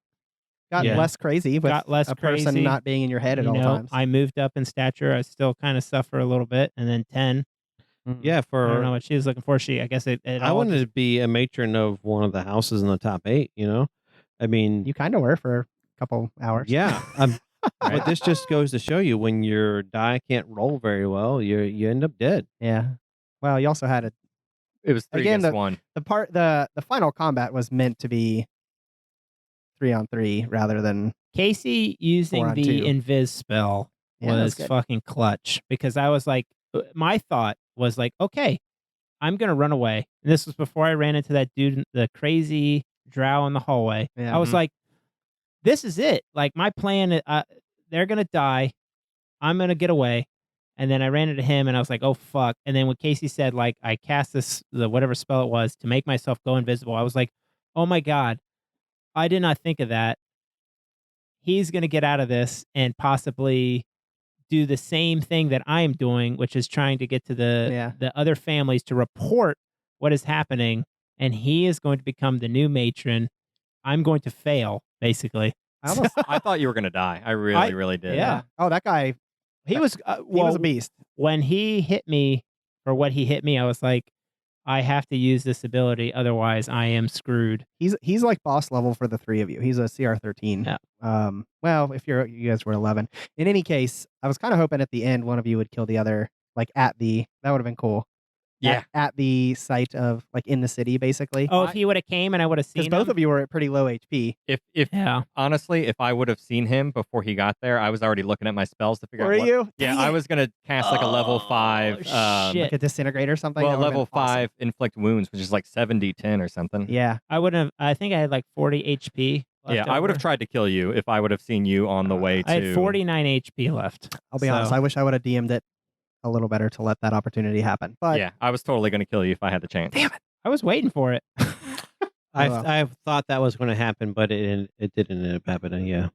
got Yeah. less crazy with Got less a person crazy. not being in your head at all times. I moved up in stature. I still kind of suffer a little bit, and then 10. Yeah, I don't know what she was looking for. I guess it I all wanted just- to be a matron of one of the houses in the top 8, I mean, You kind of were for a couple hours. yeah. But this just goes to show you when your die can't roll very well, you end up dead. Yeah. Well, you also had it was 3 again, against 1. the final combat was meant to be 3-on-3 rather than Casey using 4-on-2. the invis spell Yeah, that was was good. fucking clutch, because I was like, my thought was like, okay, I'm gonna run away. And this was before I ran into that dude, the crazy drow in the hallway. Yeah. I was Mhm. like, this is it. Like my plan, they're gonna die. I'm gonna get away. And then I ran into him, and I was like, oh fuck. And then when Casey said, like, I cast the whatever spell it was to make myself go invisible, I was like, oh my god. I did not think of that. He's going to get out of this and possibly do the same thing that I'm doing, which is trying to get to the other families to report what is happening, and he is going to become the new matron. I'm going to fail, basically. I thought you were going to die. I really did. Yeah. Oh, that guy. He was He was a beast. When he hit me, or what he hit me, I was like, I have to use this ability, otherwise I am screwed. He's like boss level for the three of you. He's a CR 13. Yeah. Well, if you guys were 11. In any case, I was kind of hoping at the end one of you would kill the other, like that would have been cool. Yeah. At the site of, like, in the city, basically. Oh, if he would have came and I would have seen him. Because both of you were at pretty low HP. Honestly, if I would have seen him before he got there, I was already looking at my spells to figure out Were what. you? Yeah, I was gonna cast like a level 5. Shit. Like a disintegrate or something. Well, That would've level been awesome. 5 inflict wounds, which is like 70-10 or something. Yeah. I think I had like 40 HP. Yeah, I would have tried to kill you if I would have seen you on the way to. I had 49 HP left. I'll be honest. I wish I would have DM'd it a little better to let that opportunity happen. But yeah, I was totally going to kill you if I had the chance. Damn it. I was waiting for it. I thought that was going to happen, but it didn't end up happening. Yeah.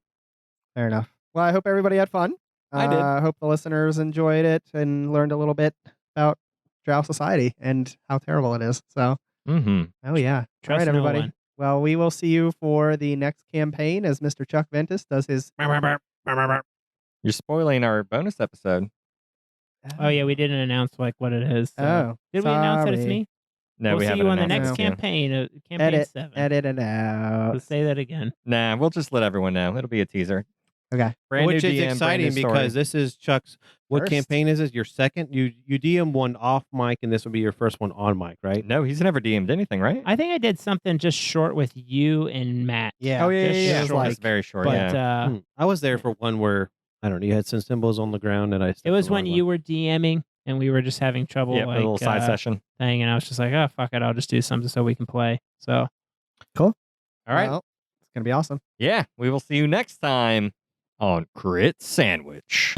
Fair enough. Well, I hope everybody had fun. I did. I hope the listeners enjoyed it and learned a little bit about Drow society and how terrible it is. So, oh yeah. Trust All right, no everybody. one. Well, we will see you for the next campaign as Mr. Chuck Ventus does his. You're spoiling our bonus episode. Oh yeah, we didn't announce like what it is. So. Oh, Did we announce that it's sorry. me? No, we'll we see haven't you on the announced next it. campaign, campaign 7. Edit it out. Let's say that again. Nah, we'll just let everyone know. It'll be a teaser. Okay. Brand Which new is DM, brand exciting new story. because this is Chuck's. What First. campaign is this? Your second? You DM one off mic, and this will be your first one on mic, right? No, he's never DM'd anything, right? I think I did something just short with you and Matt. Yeah. Oh yeah, just yeah. short. It was very short. But Yeah. I was there for one where I don't know. You had some symbols on the ground, and I. it was when you were DMing and we were just having trouble. Yeah, like, a little side session. thing, and I was just like, oh fuck it, I'll just do something so we can play. So, Cool. All right. Well, it's gonna be awesome. Yeah, we will see you next time on Crit Sandwich.